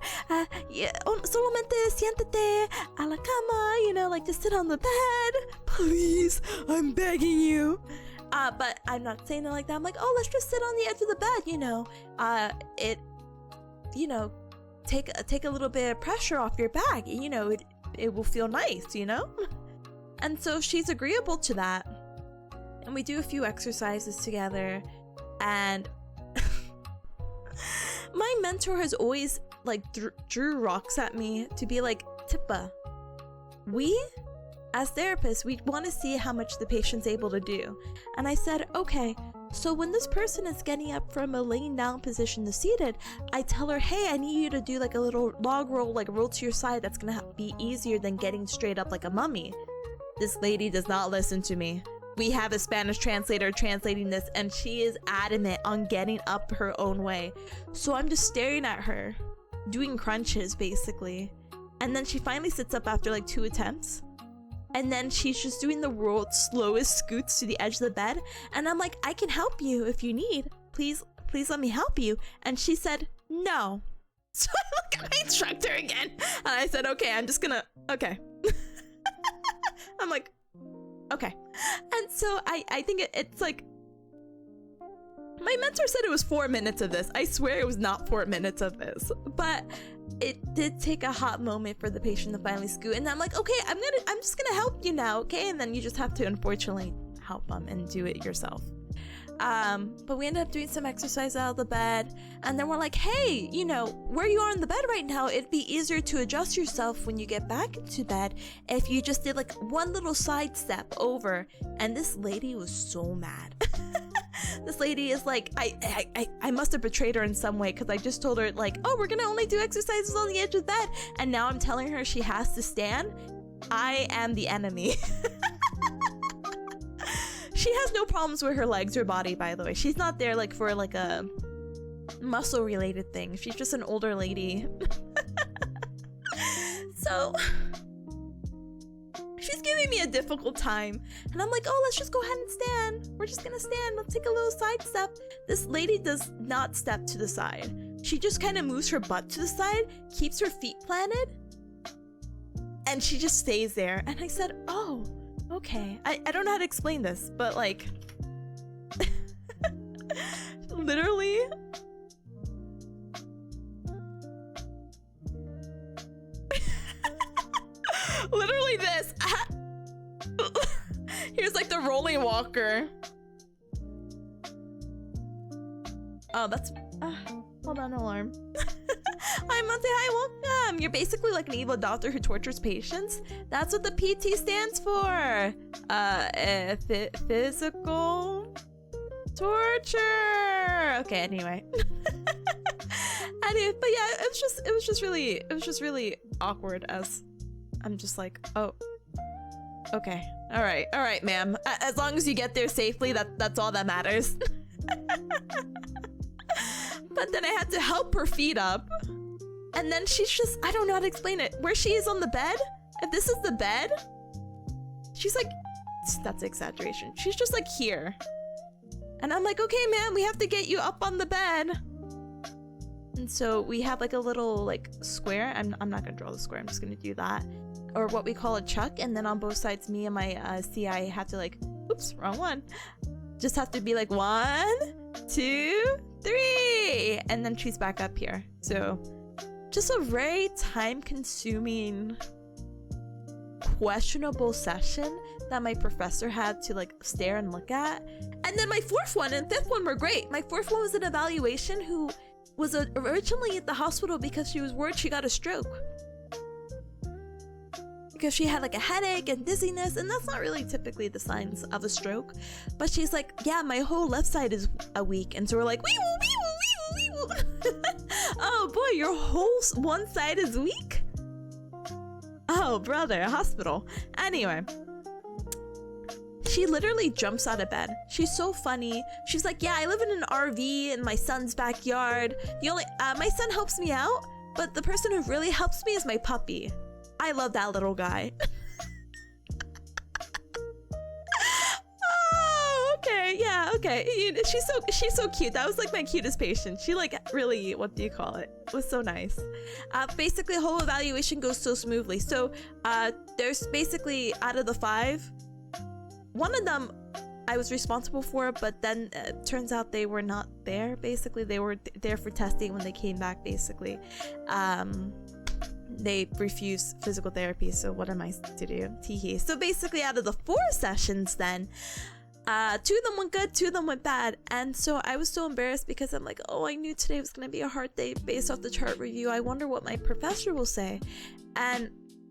Yeah, solamente siéntate a la cama, you know, like just sit on the bed. Please, I'm begging you. But I'm not saying it like that. I'm like, oh, let's just sit on the edge of the bed, you know. Take a little bit of pressure off your back. You know, it will feel nice, you know. And so she's agreeable to that. And we do a few exercises together, and my mentor has always like drew rocks at me to be like, Tippa, we as therapists, we want to see how much the patient's able to do. And I said, okay, so when this person is getting up from a laying down position to seated, I tell her, hey, I need you to do like a little log roll, like roll to your side. That's gonna be easier than getting straight up like a mummy. This lady does not listen to me. We have a Spanish translator translating this, and she is adamant on getting up her own way. So I'm just staring at her, doing crunches basically. And then she finally sits up after like 2 attempts. And then she's just doing the world's slowest scoots to the edge of the bed. And I'm like, I can help you if you need. Please let me help you. And she said, no. So I look at my instructor again. And I said, okay, I'm just gonna, okay. I'm like, okay. And so I think it's like, my mentor said it was 4 minutes of this. I swear it was not 4 minutes of this, but it did take a hot moment for the patient to finally scoot. And I'm like, okay, I'm just gonna help you now, okay? And then you just have to unfortunately help them and do it yourself. But we ended up doing some exercise out of the bed, and then we're like, hey, you know, where you are in the bed right now, it'd be easier to adjust yourself when you get back into bed if you just did like one little side step over. And this lady was so mad. This lady is like, I must have betrayed her in some way, because I just told her like, oh, we're gonna only do exercises on the edge of the bed, and now I'm telling her she has to stand. I am the enemy. She has no problems with her legs or body, by the way. She's not there like for like a muscle related thing. She's just an older lady. So she's giving me a difficult time, and I'm like, oh, let's just go ahead and stand. We're just gonna stand. Let's take a little side step. This lady does not step to the side. She just kind of moves her butt to the side, keeps her feet planted, and she just stays there. And I said, oh, okay. I don't know how to explain this, but like literally literally this. Here's like the rolling walker. Oh, that's hold on, alarm. Hi, Monte. Hi, welcome. You're basically like an evil doctor who tortures patients. That's what the PT stands for. Physical torture. Okay, anyway. Anyway, but yeah, it was just really awkward as I'm just like, oh, okay, all right, ma'am. As long as you get there safely, that's all that matters. But then I had to help her feet up, and then she's just, I don't know how to explain it. Where she is on the bed, if this is the bed, she's like, that's exaggeration. She's just like here, and I'm like, okay, ma'am, we have to get you up on the bed. And so we have like a little like square. I'm not gonna draw the square. I'm just gonna do that, or what we call a chuck. And then on both sides, me and my CI have to like, oops, wrong one. Just have to be like 1, 2, 3, and then she's back up here. So just a very time-consuming, questionable session that my professor had to like stare and look at. And then my fourth one and fifth one were great. My fourth one was an evaluation who was originally at the hospital because she was worried she got a stroke. Because she had like a headache and dizziness, and that's not really typically the signs of a stroke. But she's like, yeah, my whole left side is weak. And so we're like, wee woo, wee woo, wee woo, wee woo. Oh boy, your whole one side is weak? Oh brother, hospital. Anyway. She literally jumps out of bed. She's so funny. She's like, yeah, I live in an RV in my son's backyard. My son helps me out, but the person who really helps me is my puppy. I love that little guy. Oh, okay, yeah, okay. She's so cute. That was like my cutest patient. She like really, what do you call it? Was so nice. Basically, the whole evaluation goes so smoothly. So there's basically out of the 5, one of them I was responsible for, but then turns out they were not there. Basically, they were there for testing. When they came back, basically, they refused physical therapy. So what am I to do? Teehee. So basically, out of the 4 sessions, then 2 of them went good, 2 of them went bad. And so I was so embarrassed because I'm like, oh, I knew today was gonna be a hard day based off the chart review. I wonder what my professor will say. And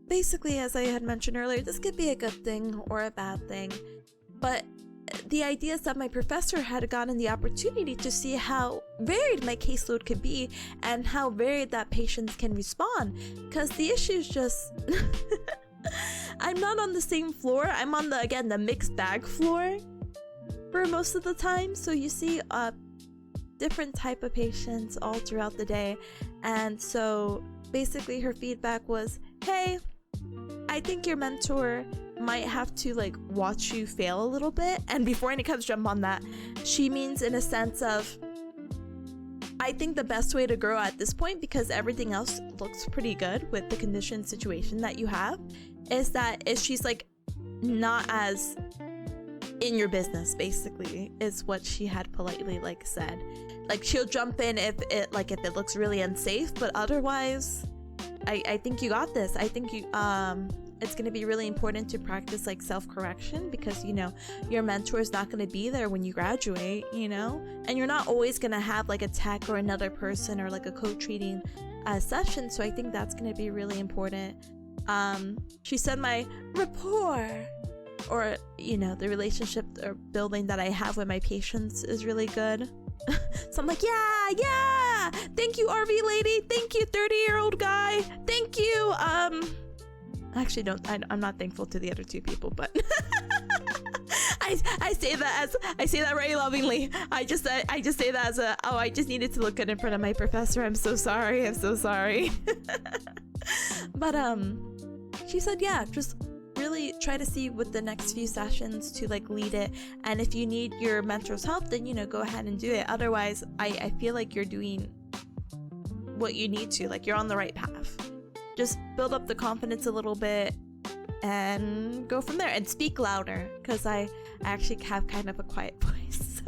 basically, as I had mentioned earlier, this could be a good thing or a bad thing. But the idea is that my professor had gotten the opportunity to see how varied my caseload could be and how varied that patients can respond. Because the issue is just, I'm not on the same floor. I'm on the mixed bag floor for most of the time. So you see different type of patients all throughout the day. And so basically her feedback was, hey, I think your mentor might have to like watch you fail a little bit. And before any cuts jump on that, she means in a sense of, I think the best way to grow at this point, because everything else looks pretty good with the condition situation that you have, is that if she's like not as in your business, basically, is what she had politely like said. Like she'll jump in if it looks really unsafe, but otherwise I think you got this. I think you it's going to be really important to practice like self-correction, because you know your mentor is not going to be there when you graduate, you know, and you're not always going to have like a tech or another person or like a co-treating session. So I think that's going to be really important. She said my rapport, or you know, the relationship or building that I have with my patients is really good. So I'm like, yeah, thank you, RV lady, thank you, 30-year-old guy, thank you. Actually, I'm not thankful to the other 2 people, but I say that very lovingly. I just say that as a, oh, I just needed to look good in front of my professor. I'm so sorry. But she said, yeah, just really try to see with the next few sessions to like lead it, and if you need your mentor's help, then you know, go ahead and do it. Otherwise, I feel like you're doing what you need to, like you're on the right path. Just build up the confidence a little bit and go from there, and speak louder, because I actually have kind of a quiet voice.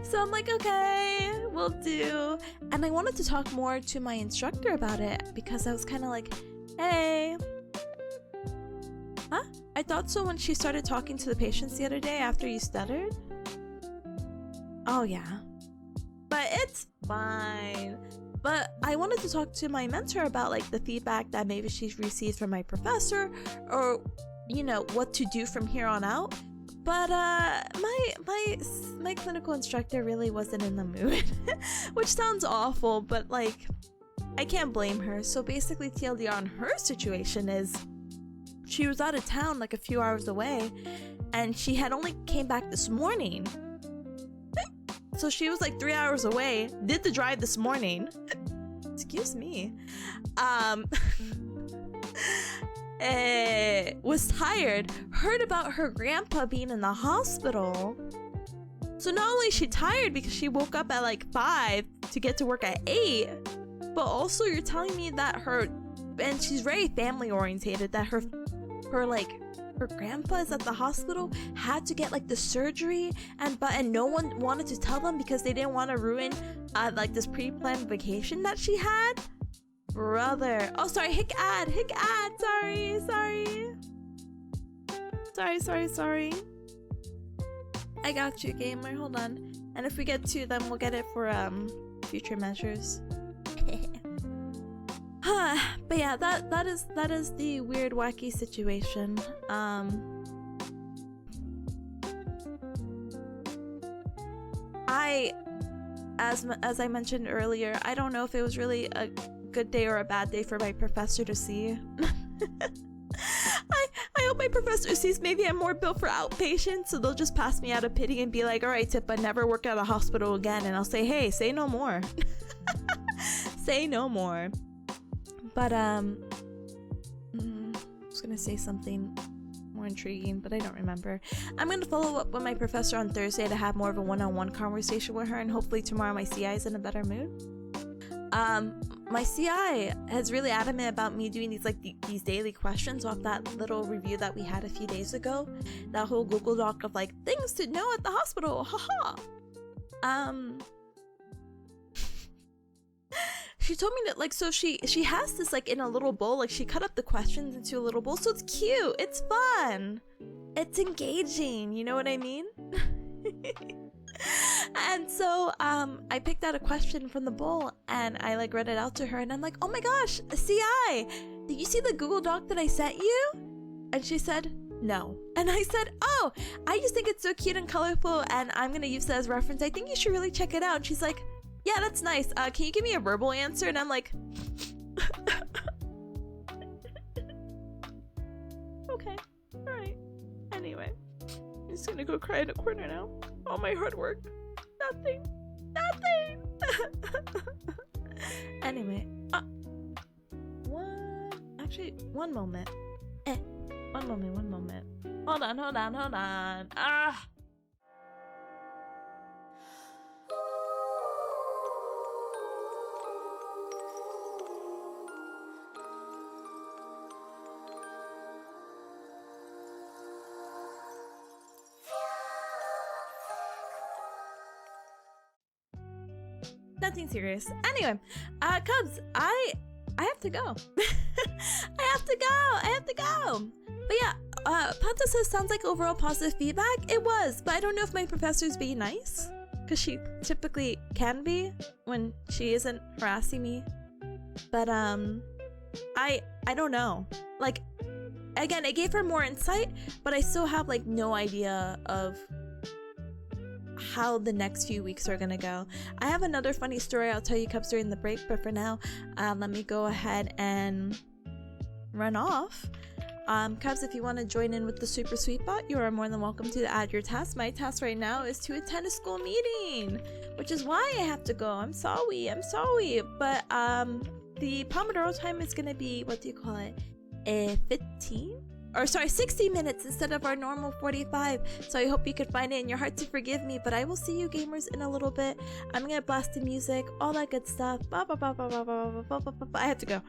So I'm like, okay, will do. And I wanted to talk more to my instructor about it, because I was kind of like, hey, huh? I thought so when she started talking to the patients the other day after you stuttered. Oh yeah. But It's fine. But I wanted to talk to my mentor about like the feedback that maybe she's received from my professor, or you know, what to do from here on out. But my clinical instructor really wasn't in the mood, which sounds awful, but like I can't blame her. So basically TLDR on her situation is she was out of town like a few hours away, and she had only came back this morning. So she was like 3 hours away, did the drive this morning. Excuse me. Was tired, heard about her grandpa being in the hospital. So not only is she tired because she woke up at like 5 to get to work at 8, but also you're telling me that and she's very family orientated, that her grandpa is at the hospital, had to get like the surgery, and no one wanted to tell them because they didn't want to ruin like this pre-planned vacation that she had. Brother. Oh, sorry, hick ad, sorry. I got you, gamer, hold on. And if we get 2, then we'll get it for future measures. But yeah, that is the weird, wacky situation. As I mentioned earlier, I don't know if it was really a good day or a bad day for my professor to see. I hope my professor sees maybe I'm more built for outpatient, so they'll just pass me out of pity and be like, all right, Tipa, never work at a hospital again. And I'll say, hey, say no more. Say no more. But I was gonna say something more intriguing, but I don't remember. I'm gonna follow up with my professor on Thursday to have more of a one-on-one conversation with her, and hopefully tomorrow my CI is in a better mood. My CI has really adamant about me doing these daily questions off that little review that we had a few days ago. That whole Google Doc of like things to know at the hospital. Haha. She told me that like, so she has this like in a little bowl, like she cut up the questions into a little bowl, so it's cute, it's fun, it's engaging, you know what I mean? And so I picked out a question from the bowl and I like read it out to her, and I'm like, oh my gosh, CI, did you see the Google Doc that I sent you? And she said no. And I said, oh, I just think it's so cute and colorful and I'm gonna use that as reference. I think you should really check it out. And she's like, yeah, that's nice. Can you give me a verbal answer? And I'm like, okay, all right. Anyway, I'm just gonna go cry in a corner now. All my hard work, nothing. Anyway, one moment. One moment. Hold on. Nothing serious. Anyway, Cubs, I have to go. I have to go. But yeah, Panta says sounds like overall positive feedback. It was, but I don't know if my professor's being nice, because she typically can be when she isn't harassing me. But I don't know. Like, again, I gave her more insight, but I still have like no idea of how the next few weeks are gonna go. I have another funny story I'll tell you, Cubs, during the break, but for now, let me go ahead and run off. Cubs, if you want to join in with the Super Sweet Bot, you are more than welcome to add your task. My task right now is to attend a school meeting, which is why I have to go. I'm sorry. But the Pomodoro time is gonna be, what do you call it? 60 minutes instead of our normal 45. So I hope you could find it in your heart to forgive me, but I will see you gamers in a little bit. I'm gonna blast the music, all that good stuff. I have to go.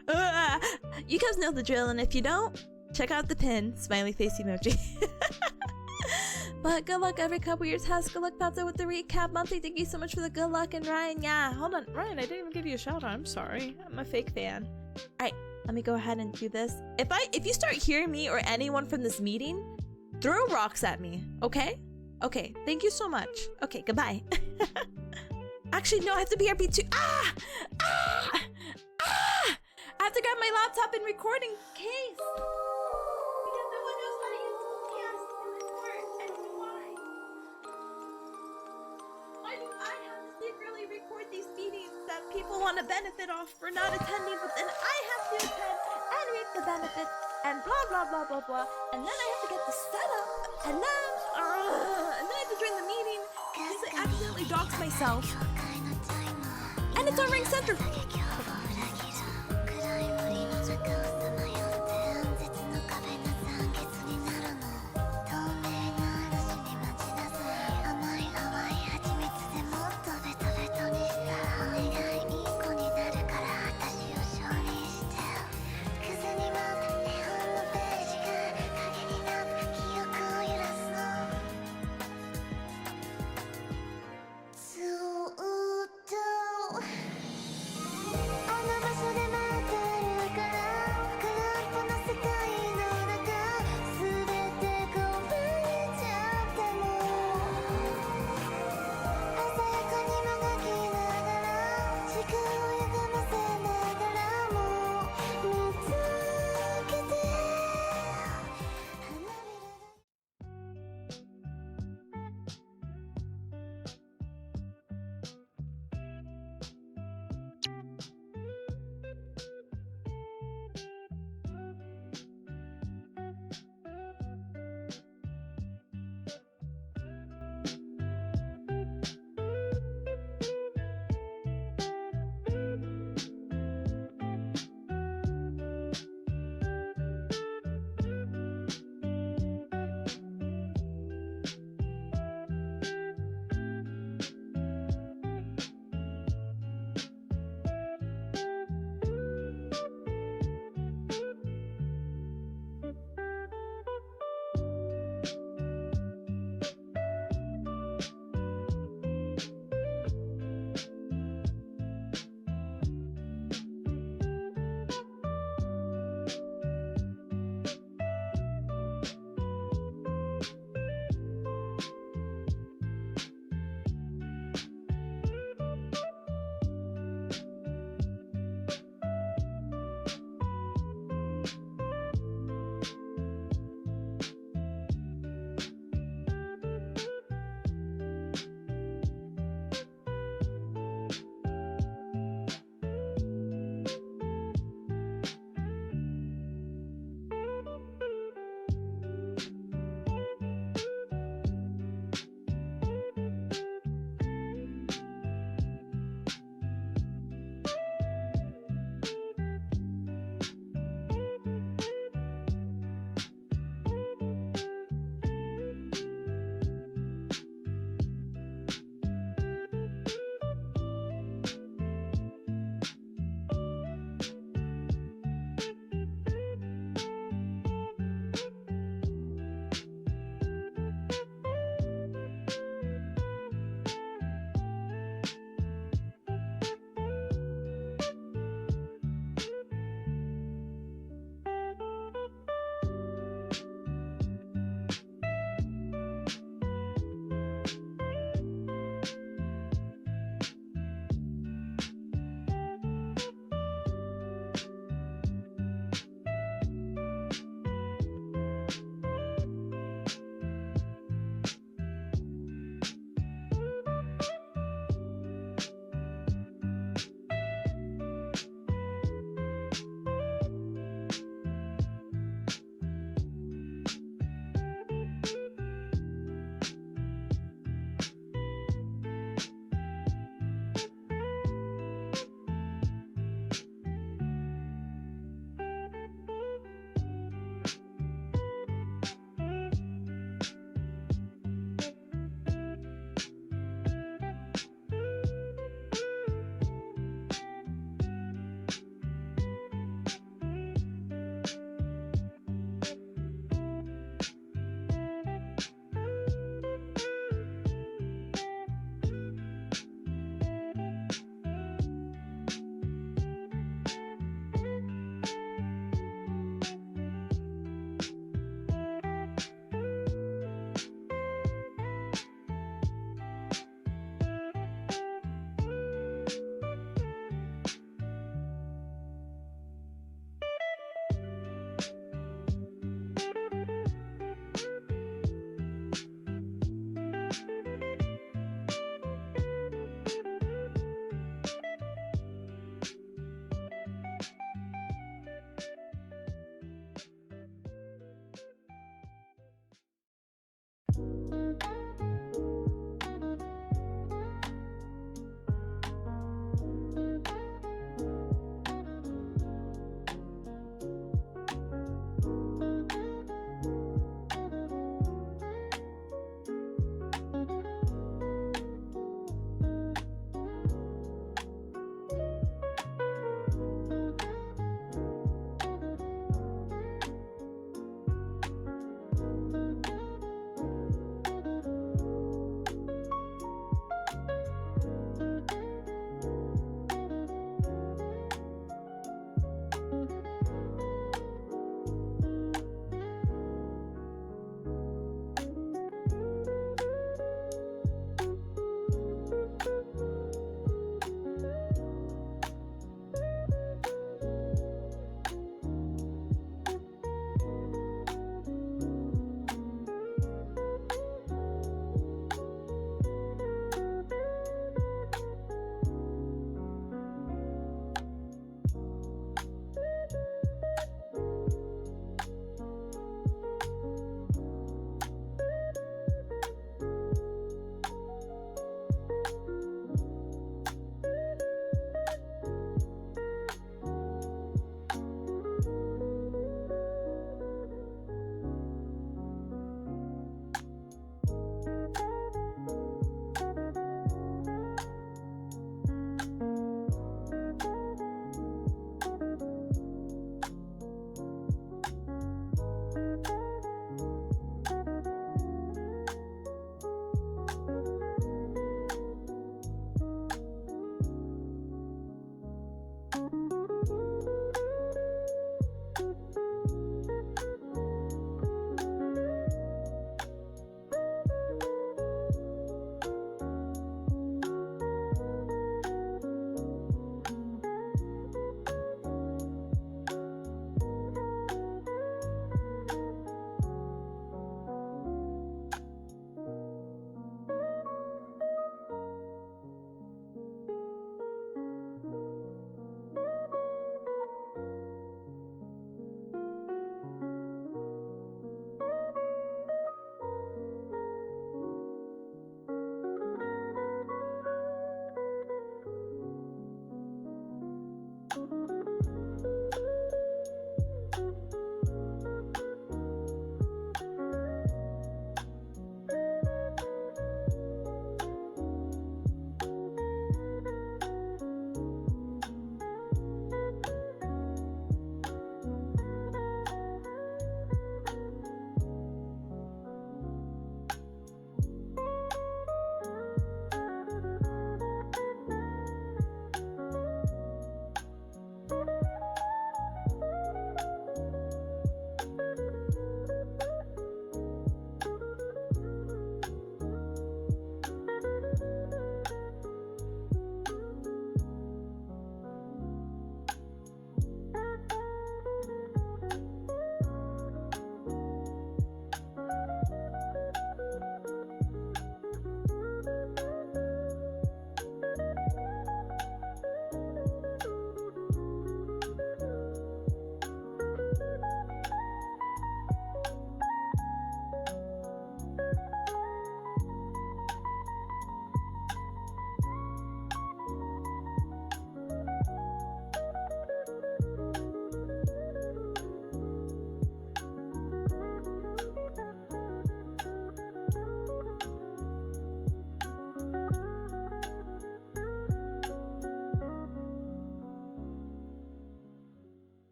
You guys know the drill, and if you don't, check out the pin, smiley face emoji. But good luck, every Cub, with your task. Good luck, Pata, with the recap. Monty, thank you so much for the good luck. And Ryan, yeah, hold on, Ryan, I didn't even give you a shout out. I'm sorry, I'm a fake fan. Alright, let me go ahead and do this. If you start hearing me or anyone from this meeting, throw rocks at me, okay? Okay, thank you so much. Okay, goodbye. Actually, no, I have to BRB too. Ah! Ah! Ah! I have to grab my laptop and recording case. Because no one knows how to use OBS and record. And why? Why do I have to secretly record these meetings that people want to benefit off for not attending, but then I have to attend and reap the benefits and blah blah blah blah blah, and then I have to get the setup, and then I have to join the meeting because I accidentally doxed myself, and it's on Ring Center.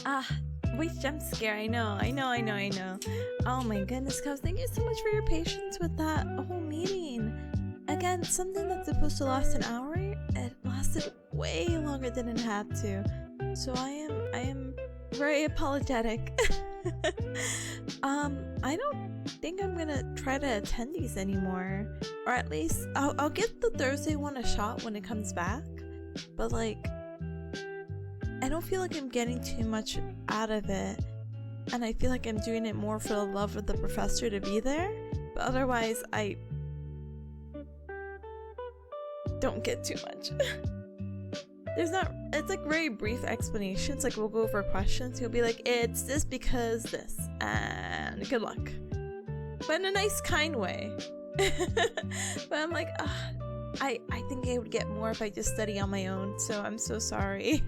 Ah, wait, jump scare. I know. Oh my goodness, Cubs, thank you so much for your patience with that whole meeting. Again, something that's supposed to last an hour, it lasted way longer than it had to. So I am very apologetic. I don't think I'm gonna try to attend these anymore. Or at least I'll get the Thursday one a shot when it comes back. But like, I don't feel like I'm getting too much out of it. And I feel like I'm doing it more for the love of the professor to be there. But otherwise, I don't get too much. It's like very brief explanations. Like we'll go over questions. He'll be like, it's this because this. And good luck. But in a nice, kind way. But I'm like, I think I would get more if I just study on my own. So I'm so sorry.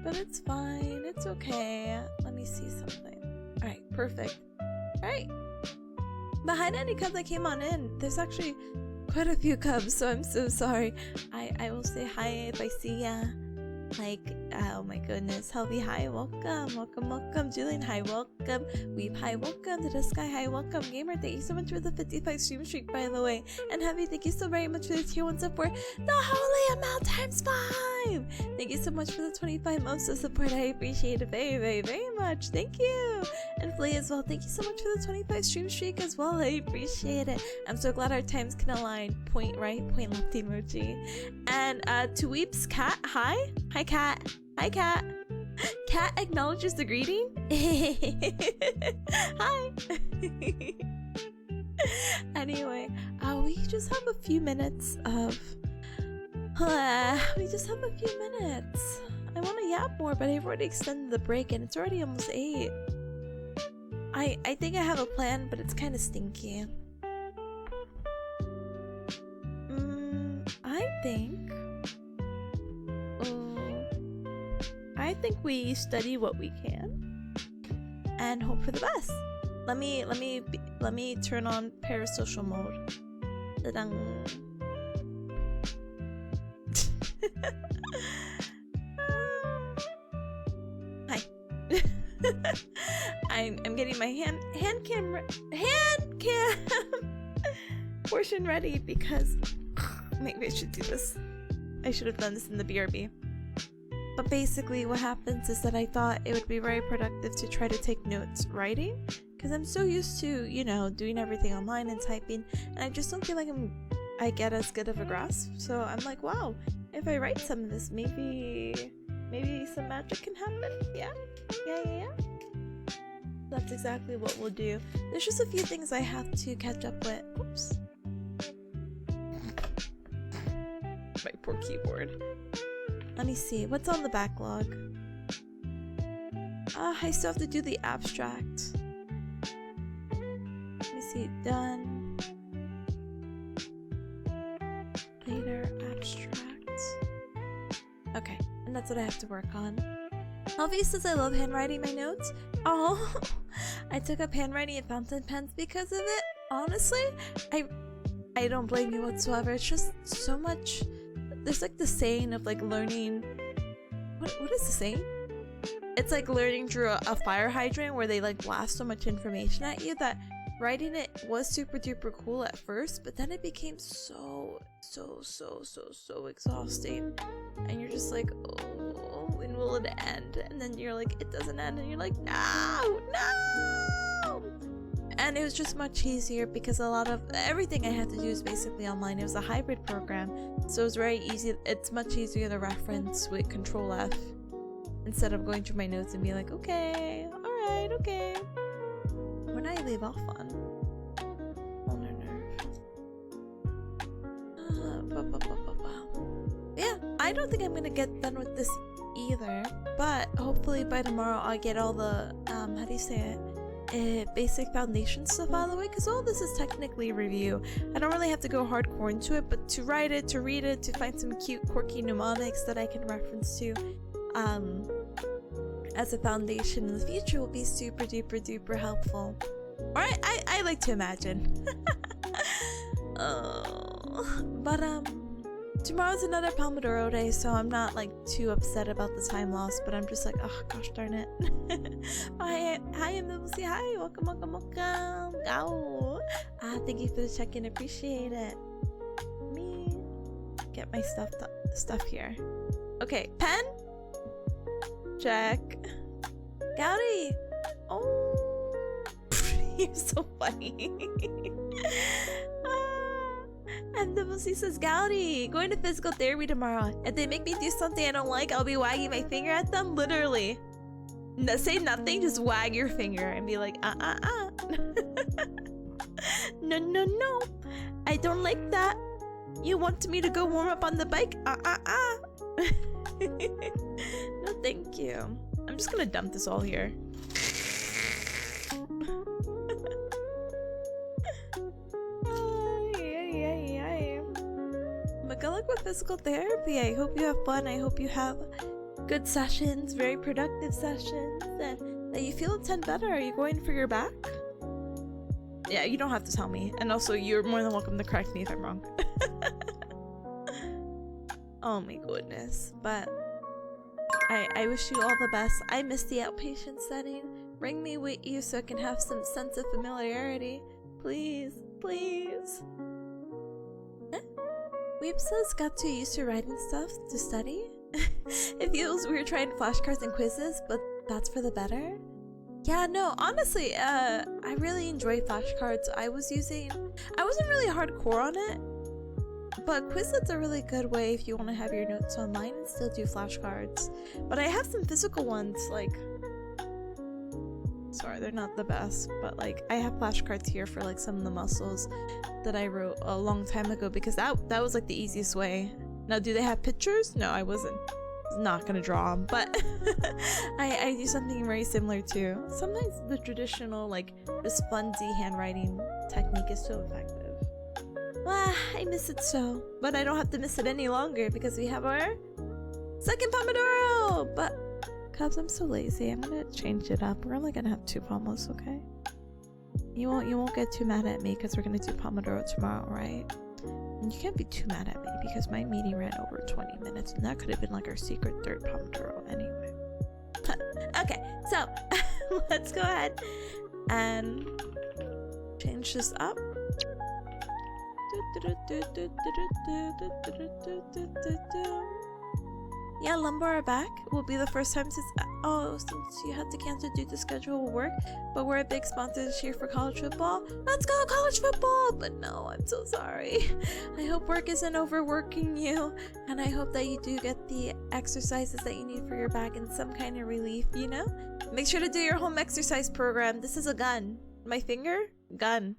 But it's fine. It's okay. Let me see something. Alright, perfect. Alright. But hi to any Cubs that came on in. There's actually quite a few Cubs, so I'm so sorry. I will say hi if I see ya. Like, oh my goodness. Helvy, hi, welcome. Julian, hi, welcome. Weep, hi, welcome. To the Sky, hi, welcome. Gamer, thank you so much for the 55 stream streak, by the way. And Heavy, thank you so very much for the tier 1 support. The holy amount times 5! Thank you so much for the 25 months of support. I appreciate it very, very, very much. Thank you. And Flea as well. Thank you so much for the 25 stream streak as well. I appreciate it. I'm so glad our times can align. Point right, point left emoji. And to Weep's cat, hi. Hi, cat. Hi, cat. Cat acknowledges the greeting. Hi. Anyway, we just have a few minutes of. We just have a few minutes. I want to yap more, but I've already extended the break, and it's already almost 8. I think I have a plan, but it's kind of stinky. I think we study what we can and hope for the best. Let me turn on parasocial mode. Ta-dang. Hi. I'm getting my hand cam portion ready because maybe I should do this. I should have done this in the BRB. But basically what happens is that I thought it would be very productive to try to take notes writing, because I'm so used to, you know, doing everything online and typing, and I just don't feel like I get as good of a grasp. So I'm like, wow, if I write some of this, maybe some magic can happen. Yeah. That's exactly what we'll do. There's just a few things I have to catch up with. Oops. My poor keyboard. Let me see, what's on the backlog? I still have to do the abstract. Let me see, done. Later, abstract. Okay, and that's what I have to work on. Alfie says I love handwriting my notes. Oh, I took up handwriting and fountain pens because of it. Honestly, I don't blame you whatsoever. It's just so much. There's like the saying of like learning. What is the saying? It's like learning through a fire hydrant where they like blast so much information at you that writing it was super duper cool at first, but then it became so exhausting. And you're just like, oh, when will it end? And then you're like, it doesn't end, and you're like, no. And it was just much easier because a lot of everything I had to do is basically online. It was a hybrid program, so it was very easy. It's much easier to reference with Control F instead of going through my notes and be like, okay, alright, okay. When I leave off on yeah, I don't think I'm gonna get done with this either, but hopefully by tomorrow I'll get all the how do you say it? Basic foundation stuff out of the way, because all this is technically review. I don't really have to go hardcore into it, but to write it, to read it, to find some cute quirky mnemonics that I can reference to as a foundation in the future will be super duper helpful. Or I like to imagine. Oh, but Tomorrow's another Pomodoro day, so I'm not like too upset about the time loss, but I'm just like, oh gosh darn it. Hi, Lucy. Hi, welcome. Ow. Thank you for the check-in, appreciate it. Let me get my stuff here. Okay, pen? Check. Gowdy! Oh, you're so funny. And the Lucy says, Gowdy, going to physical therapy tomorrow. If they make me do something I don't like, I'll be wagging my finger at them. Literally. No, say nothing, just wag your finger and be like, No. I don't like that. You want me to go warm up on the bike? No, thank you. I'm just gonna dump this all here. But good luck with physical therapy. I hope you have fun. I hope you have good sessions, very productive sessions, and that you feel 10 better. Are you going for your back? Yeah, you don't have to tell me. And also, you're more than welcome to correct me if I'm wrong. Oh my goodness. But I wish you all the best. I miss the outpatient setting. Bring me with you so I can have some sense of familiarity. Please. Weeb says got too used to writing stuff to study. It feels weird trying flashcards and quizzes, but that's for the better. Yeah, no, honestly, I really enjoy flashcards. I wasn't really hardcore on it, but Quizlet's a really good way if you want to have your notes online and still do flashcards. But I have some physical ones, like, sorry, they're not the best, but like I have flashcards here for like some of the muscles that I wrote a long time ago because that was like the easiest way. Now, do they have pictures? No, I was not gonna draw them, but I do something very similar too. Sometimes the traditional like just funsy handwriting technique is so effective. I miss it so, but I don't have to miss it any longer because we have our second Pomodoro. But cause I'm so lazy, I'm gonna change it up. We're only gonna have 2 pomos, okay? You won't get too mad at me because we're gonna do Pomodoro tomorrow, right? And you can't be too mad at me because my meeting ran over 20 minutes and that could have been like our secret 3rd Pomodoro anyway. Okay, so let's go ahead and change this up. Yeah, lumbar back will be the first time since you had to cancel due to schedule work, but we're a big sponsor this year for college football. Let's go college football! But no, I'm so sorry. I hope work isn't overworking you, and I hope that you do get the exercises that you need for your back and some kind of relief, you know? Make sure to do your home exercise program. This is a gun. My finger? Gun.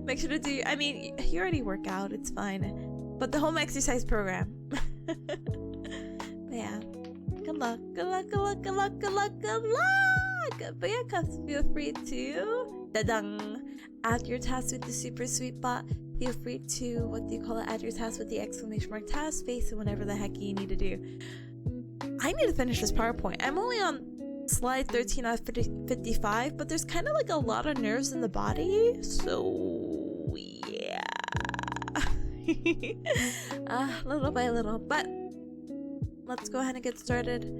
Make sure to do, I mean, you already work out, it's fine. But the home exercise program. Yeah, good luck. But yeah, cuz feel free to add your task with the super sweet bot. Feel free to add your task with the exclamation mark task space and whatever the heck you need to do. I need to finish this PowerPoint. I'm only on slide 13 out of 55, but there's kind of like a lot of nerves in the body, so yeah. Little by little, but let's go ahead and get started.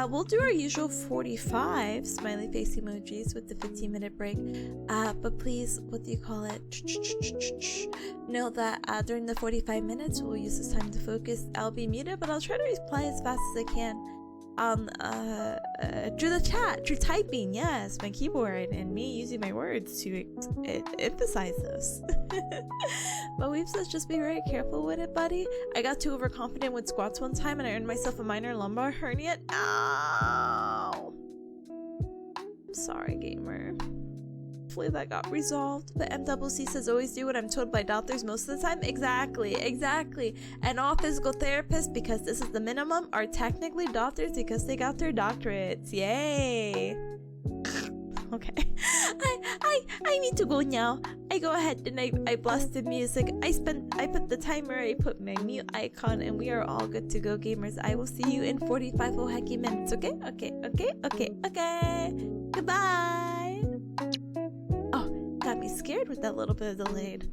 We'll do our usual 45 smiley face emojis with the 15-minute break. But please, know that during the 45 minutes, we'll use this time to focus. I'll be muted, but I'll try to reply as fast as I can. Through the chat, through typing, yes, my keyboard, and me using my words to emphasize this. But we've said just be very careful with it, buddy. I got too overconfident with squats one time and I earned myself a minor lumbar hernia. Ow! I'm sorry, gamer. Hopefully that got resolved. But MWC says always do what I'm told by doctors most of the time. Exactly. And all physical therapists, because this is the minimum, are technically doctors because they got their doctorates. Yay! Okay. I need to go now. I go ahead and I blasted music. I put the timer, I put my mute icon, and we are all good to go, gamers. I will see you in 45 hacky minutes, okay? Okay. Goodbye. Oh, got me scared with that little bit of delayed.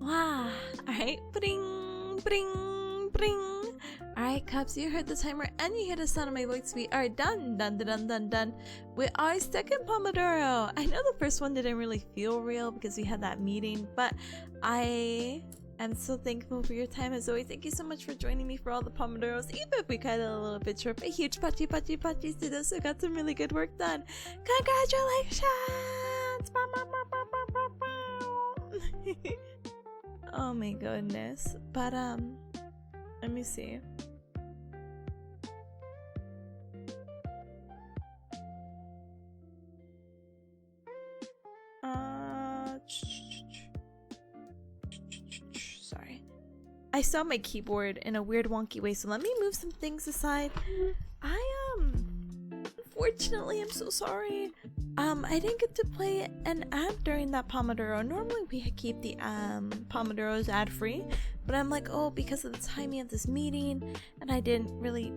Wow. Alright. Bring, bring, bring. Alright, Cubs, you heard the timer and you hear the sound of my voice. We are done. Done, done, done, done. We are stuck in Pomodoro. I know the first one didn't really feel real because we had that meeting, but I am so thankful for your time as always. Thank you so much for joining me for all the Pomodoros, even if we cut it a little bit short. A huge pachi to those who got some really good work done. Congratulations! Oh my goodness. But let me see. Sorry. I saw my keyboard in a weird wonky way, so let me move some things aside. Unfortunately, I'm so sorry. I didn't get to play an ad during that Pomodoro. Normally we keep the Pomodoros ad free, but I'm like, oh, because of the timing of this meeting, and I didn't really.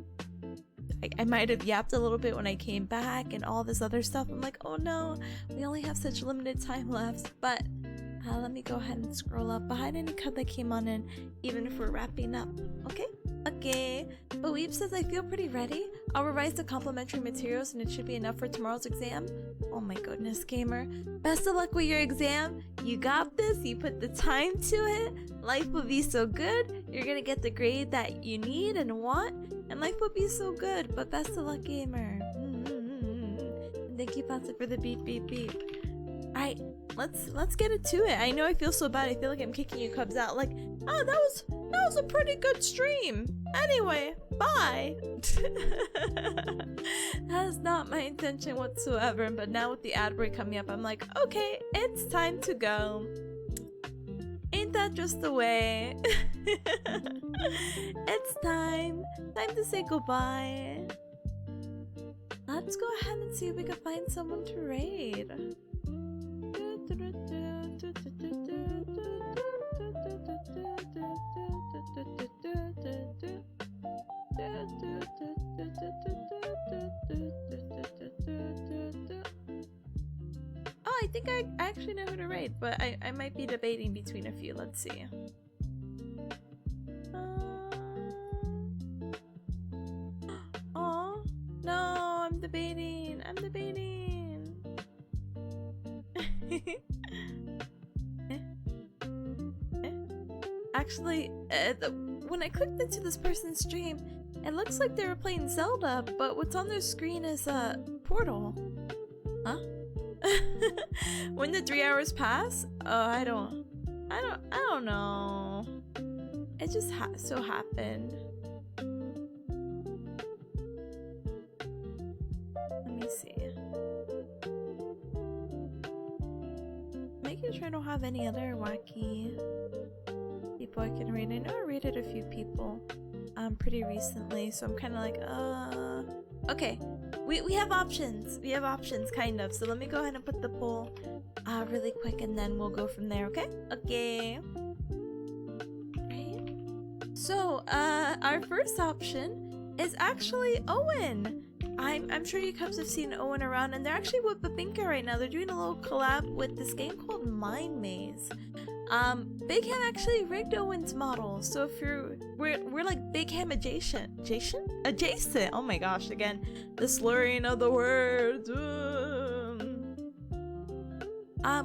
I might have yapped a little bit when I came back and all this other stuff. I'm like, oh no, we only have such limited time left. But let me go ahead and scroll up behind any cut that came on in, even if we're wrapping up. Okay? Okay. But Weep says, I feel pretty ready. I'll revise the complimentary materials and it should be enough for tomorrow's exam. Oh my goodness, gamer. Best of luck with your exam. You got this. You put the time to it. Life will be so good. You're gonna get the grade that you need and want. And life will be so good. But best of luck, gamer. And thank you, Panza, for the beep, beep, beep. Alright, let's get it to it. I know I feel so bad. I feel like I'm kicking you Cubs out. Like, oh, that was a pretty good stream. Anyway, bye. That is not my intention whatsoever. But now with the ad break coming up, I'm like, okay, it's time to go. Ain't that just the way? It's time to say goodbye. Let's go ahead and see if we can find someone to raid. Oh, I think I actually know who to raid, but I might be debating between a few. Let's see. Oh no, I'm debating. Actually, when I clicked into this person's stream, it looks like they were playing Zelda, but what's on their screen is Portal. Huh? When the 3 hours pass? I don't know. It just so happened. Let me see. Making sure I don't have any other wacky people I can read. I know I rated a few people pretty recently, so I'm kind of like, okay. We have options. We have options, kind of. So let me go ahead and put the poll really quick, and then we'll go from there, okay? Okay. Right. So, our first option is actually Owen. I'm sure you Cubs have seen Owen around, and they're actually with Babinka right now. They're doing a little collab with this game called Mind Maze. Big Ham actually rigged Owen's model, so if we're like Big Ham adjacent. Oh my gosh, again, the slurring of the words.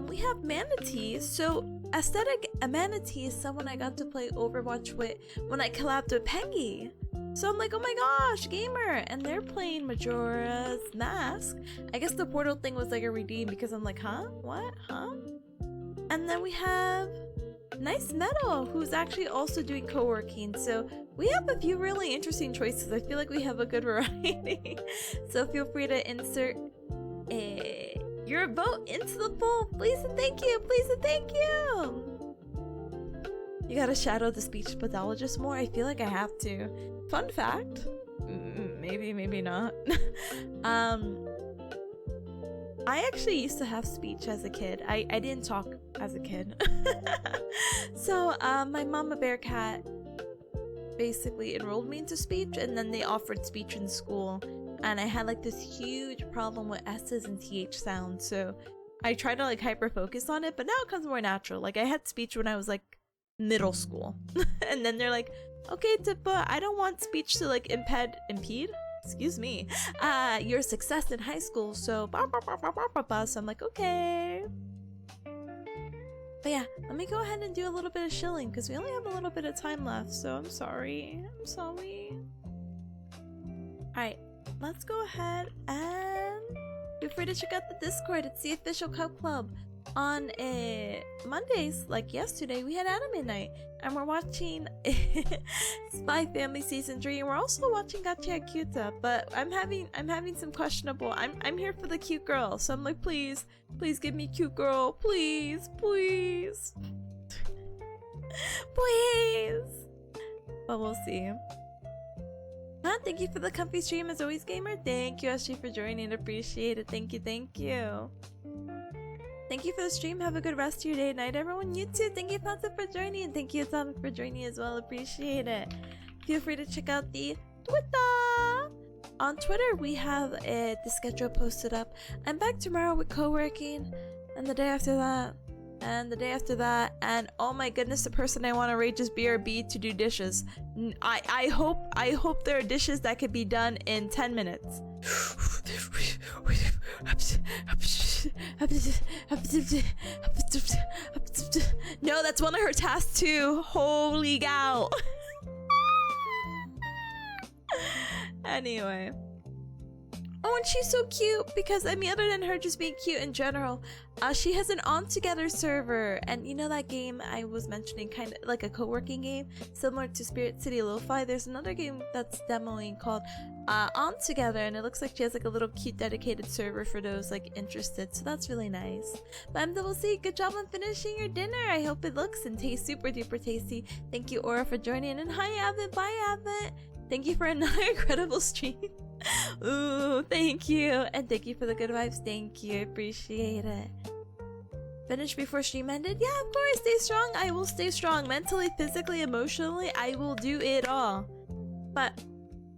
We have Manatee. So Aesthetic Manatee is someone I got to play Overwatch with when I collabed with Peggy. So I'm like, oh my gosh, gamer, and they're playing Majora's Mask. I guess the portal thing was like a redeem because I'm like, huh? What? Huh? And then we have Nice Metal, who's actually also doing co-working. So we have a few really interesting choices. I feel like we have a good variety. So feel free to insert your vote into the poll. Please and thank you. Please and thank you. You gotta shadow the speech pathologist more. I feel like I have to. Fun fact. Maybe, maybe not. I actually used to have speech as a kid. I didn't talk as a kid. So my mama bearcat basically enrolled me into speech, and then they offered speech in school, and I had like this huge problem with S's and TH sounds, so I tried to like hyper focus on it, but now it comes more natural. Like I had speech when I was like middle school and then they're like, okay Tipa, I don't want speech to like impede excuse me, your success in high school, so so I'm like, okay. But yeah, let me go ahead and do a little bit of shilling because we only have a little bit of time left, so I'm sorry. Alright, let's go ahead and feel free to check out the Discord. It's the official Cub Club. On Mondays, like yesterday, we had anime night, and we're watching Spy Family Season 3, and we're also watching Gacha Kyuta, but I'm having some questionable. I'm here for the cute girl, so I'm like, please give me cute girl, please. Please. But we'll see. Thank you for the comfy stream as always, gamer. Thank you, SG, for joining. Appreciate it. Thank you. Thank you for the stream. Have a good rest of your day and night, everyone. You too. Thank you, Fanta, for joining. And thank you, Atomic, for joining as well. Appreciate it. Feel free to check out the Twitter. On Twitter, we have the schedule posted up. I'm back tomorrow with co-working. And the day after that. And the day after that. And oh my goodness, the person I want to rate is BRB to do dishes. I hope there are dishes that could be done in 10 minutes. No, that's one of her tasks too. Holy cow. Anyway. Oh, and she's so cute because, I mean, other than her just being cute in general, she has an On Together server, and you know that game I was mentioning, kind of like a co-working game similar to Spirit City Lo-Fi? There's another game that's demoing called On Together, and it looks like she has like a little cute dedicated server for those like interested, so that's really nice. But MCC, good job on finishing your dinner. I hope it looks and tastes super duper tasty. Thank you, Aura, for joining, and hi Abbott, bye Abbott. Thank you for another incredible stream. Ooh, thank you. And thank you for the good vibes. Thank you. Appreciate it. Finish before stream ended? Yeah, of course. Stay strong. I will stay strong. Mentally, physically, emotionally. I will do it all. But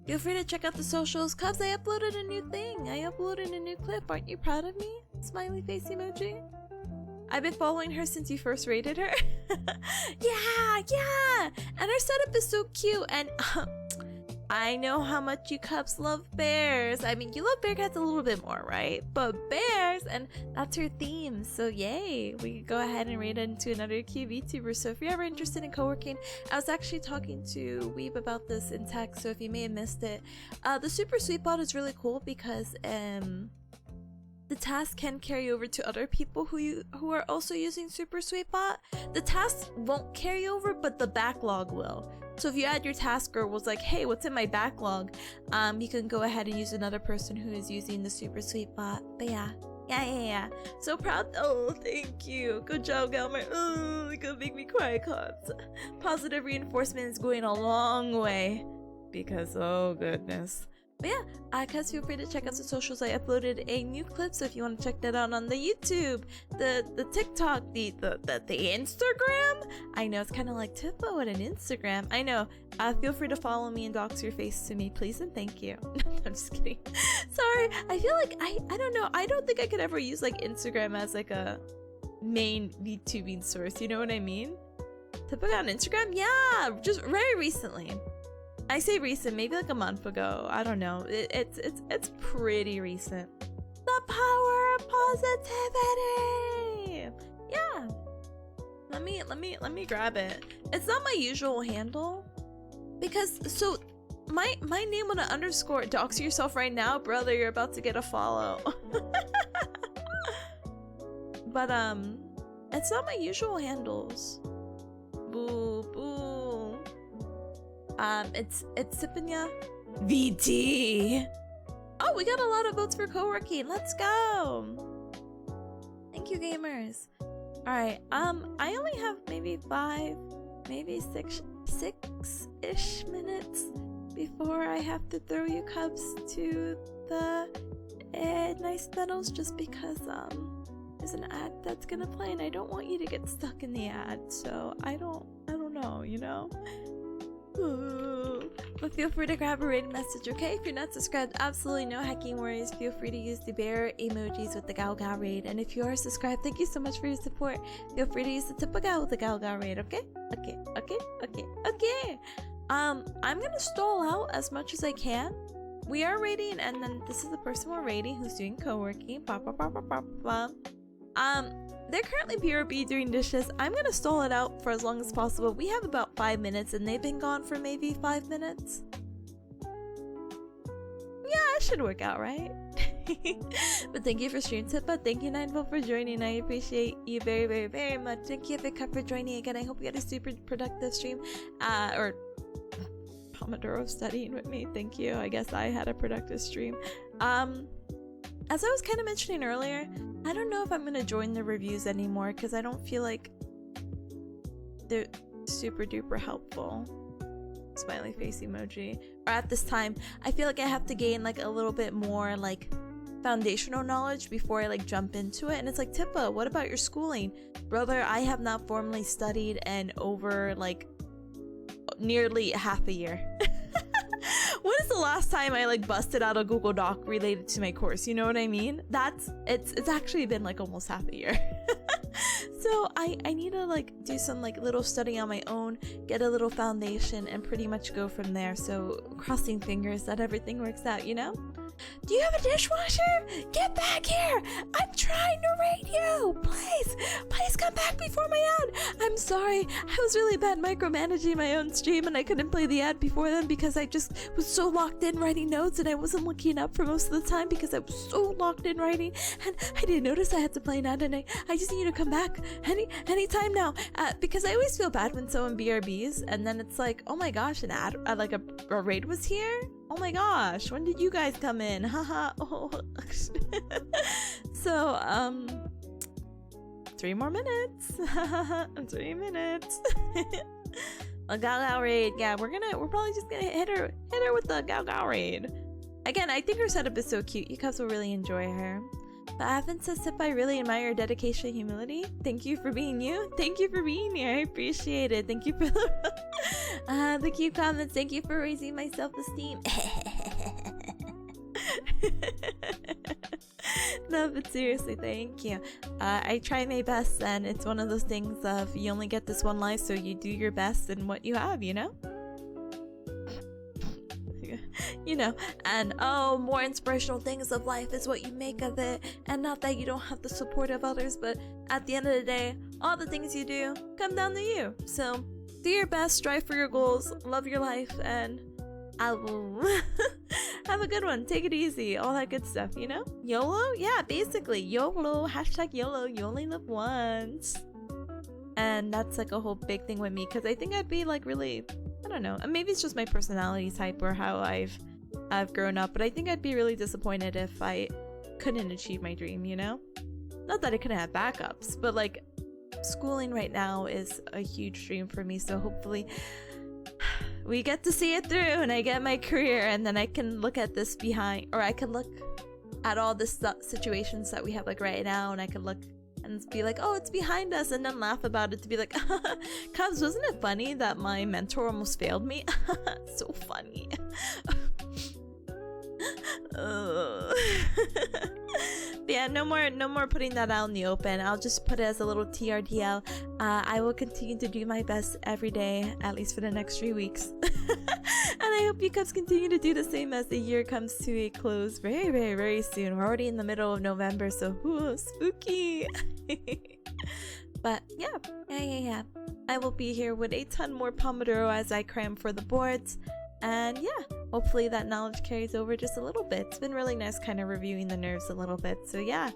feel free to check out the socials. Cubs, I uploaded a new thing. I uploaded a new clip. Aren't you proud of me? Smiley face emoji. I've been following her since you first rated her. Yeah. And her setup is so cute. And I know how much you Cubs love bears. I mean, you love bearcats a little bit more, right? But bears, and that's her theme. So yay, we could go ahead and rate it into another cute VTuber. So if you're ever interested in co-working, I was actually talking to Weeb about this in text, so if you may have missed it. The Super Sweet Bot is really cool because the task can carry over to other people who are also using Super Sweet Bot. The task won't carry over, but the backlog will. So if you add your task or was like, hey, what's in my backlog? You can go ahead and use another person who is using the Super Sweet Bot. But yeah. So proud. Oh, thank you. Good job, Gelmer. Oh, it's gonna make me cry, cause positive reinforcement is going a long way. Because, oh goodness. But yeah, guys, feel free to check out the socials. I uploaded a new clip, so if you want to check that out on the YouTube, the TikTok, the Instagram. I know it's kind of like Tifa with an Instagram. I know. Feel free to follow me and dox your face to me, please, and thank you. I'm just kidding. Sorry. I feel like I don't know. I don't think I could ever use like Instagram as like a main VTubing source, you know what I mean? Tipanya on Instagram? Yeah, just very recently. I say recent, maybe like a month ago. I don't know. It's pretty recent. The power of positivity. Yeah. Let me grab it. It's not my usual handle because so my name with an underscore. Dox yourself right now, brother. You're about to get a follow. But it's not my usual handles. Boo boo. It's Tipanya VT. Oh, we got a lot of votes for co-working. Let's go. Thank you, gamers. All right. I only have maybe 5, maybe 6-ish minutes before I have to throw you cubs to the nice meadows, just because there's an ad that's gonna play and I don't want you to get stuck in the ad. So I don't know, you know. Ooh. But feel free to grab a rating message, okay? If you're not subscribed, absolutely no hacking worries. Feel free to use the bear emojis with the Gao Gao raid. And if you are subscribed, thank you so much for your support. Feel free to use the Tipanya with the Gao Gao raid, okay? Okay. I'm gonna stall out as much as I can. We are rating, and then this is the person we're rating who's doing co-working. They're currently BRB doing dishes. I'm gonna stall it out for as long as possible. We have about 5 minutes and they've been gone for maybe 5 minutes. Yeah, it should work out, right? But thank you for stream Tippa. Thank you, Nineville, for joining. I appreciate you very, very, very much. Thank you, Vika, for joining again. I hope you had a super productive stream. Or Pomodoro studying with me. Thank you. I guess I had a productive stream. As I was kind of mentioning earlier, I don't know if I'm gonna join the reviews anymore because I don't feel like they're super duper helpful. Smiley face emoji. Or at this time, I feel like I have to gain like a little bit more like foundational knowledge before I like jump into it. And it's like, Tippa, what about your schooling? Brother, I have not formally studied in over like nearly half a year. When is the last time I like busted out a Google Doc related to my course? You know what I mean? It's actually been like almost half a year. So I need to like do some like little study on my own, get a little foundation, and pretty much go from there. So crossing fingers that everything works out, you know? Do you have a dishwasher? Get back here! I'm trying to raid you! Please come back before my ad! I'm sorry, I was really bad micromanaging my own stream and I couldn't play the ad before then because I just was so locked in writing notes and I wasn't looking up for most of the time because I was so locked in writing and I didn't notice I had to play an ad and I just need to come back anytime now because I always feel bad when someone BRBs and then it's like, oh my gosh, an ad, like a raid was here? Oh my gosh, when did you guys come in? Haha. Oh. So, 3 more minutes. 3 minutes. A Gao Gao raid. Yeah, we're probably just gonna hit her with the Gao Gao raid. Again, I think her setup is so cute. You guys will really enjoy her. But Avin says, Sip, I really admire your dedication and humility. Thank you for being you. Thank you for being here. I appreciate it. Thank you for the cute comments. Thank you for raising my self-esteem. No, but seriously, thank you. I try my best, and it's one of those things of you only get this one life, so you do your best in what you have, you know? You know, and oh, more inspirational things of life is what you make of it, and not that you don't have the support of others, but at the end of the day, all the things you do come down to you. So do your best, strive for your goals, love your life, and I will have a good one. Take it easy, all that good stuff, you know? YOLO? Yeah, basically YOLO, hashtag YOLO, you only live once. And that's like a whole big thing with me, because I think I'd be like really, I don't know, maybe it's just my personality type or how I've grown up, but I think I'd be really disappointed if I couldn't achieve my dream, you know? Not that I couldn't have backups, but like schooling right now is a huge dream for me, so hopefully we get to see it through and I get my career, and then I can look at this behind, or I can look at all the situations that we have like right now, and I can look and be like, oh, it's behind us, and then laugh about it to be like, Cubs, wasn't it funny that my mentor almost failed me? So funny. But yeah, no more putting that out in the open. I'll just put it as a little TRDL. I will continue to do my best every day, at least for the next 3 weeks. And I hope you guys continue to do the same as the year comes to a close very, very, very soon. We're already in the middle of November, so ooh, spooky. But yeah. I will be here with a ton more Pomodoro as I cram for the boards. And yeah, hopefully that knowledge carries over just a little bit. It's been really nice kind of reviewing the nerves a little bit. So yeah,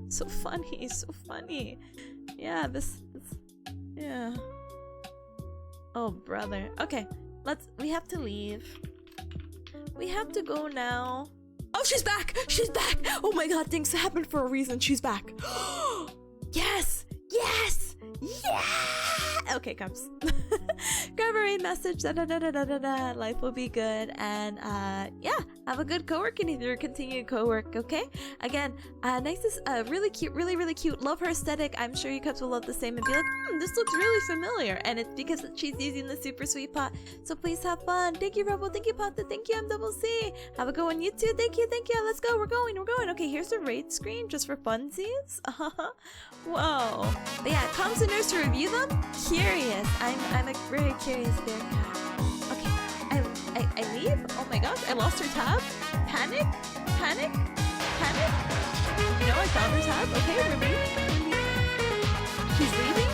so funny, so funny. Yeah, yeah. Oh, brother. Okay, we have to leave. We have to go now. Oh, she's back! She's back! Oh my god, things happened for a reason. She's back. Yes! Yes! Yeah! Okay, comes. Grab a raid message. Life will be good. And yeah, have a good co-working if you're continuing co-work, okay? Again, nice is really cute, really cute. Love her aesthetic. I'm sure you guys will love the same and be like, this looks really familiar. And it's because she's using the super sweet pot. So please have fun. Thank you, Rebel. Thank you, Pata. Thank you, MCC. Have a good one, you too. Thank you. Let's go. We're going. Okay, here's the raid screen just for funsies. Whoa. But yeah, comes to nurse to review them. Curious. I'm a very curious bearcat. Okay, I leave? Oh my gosh, I lost her tab? Panic? No, I found her tab. Okay, we're leaving. She's leaving?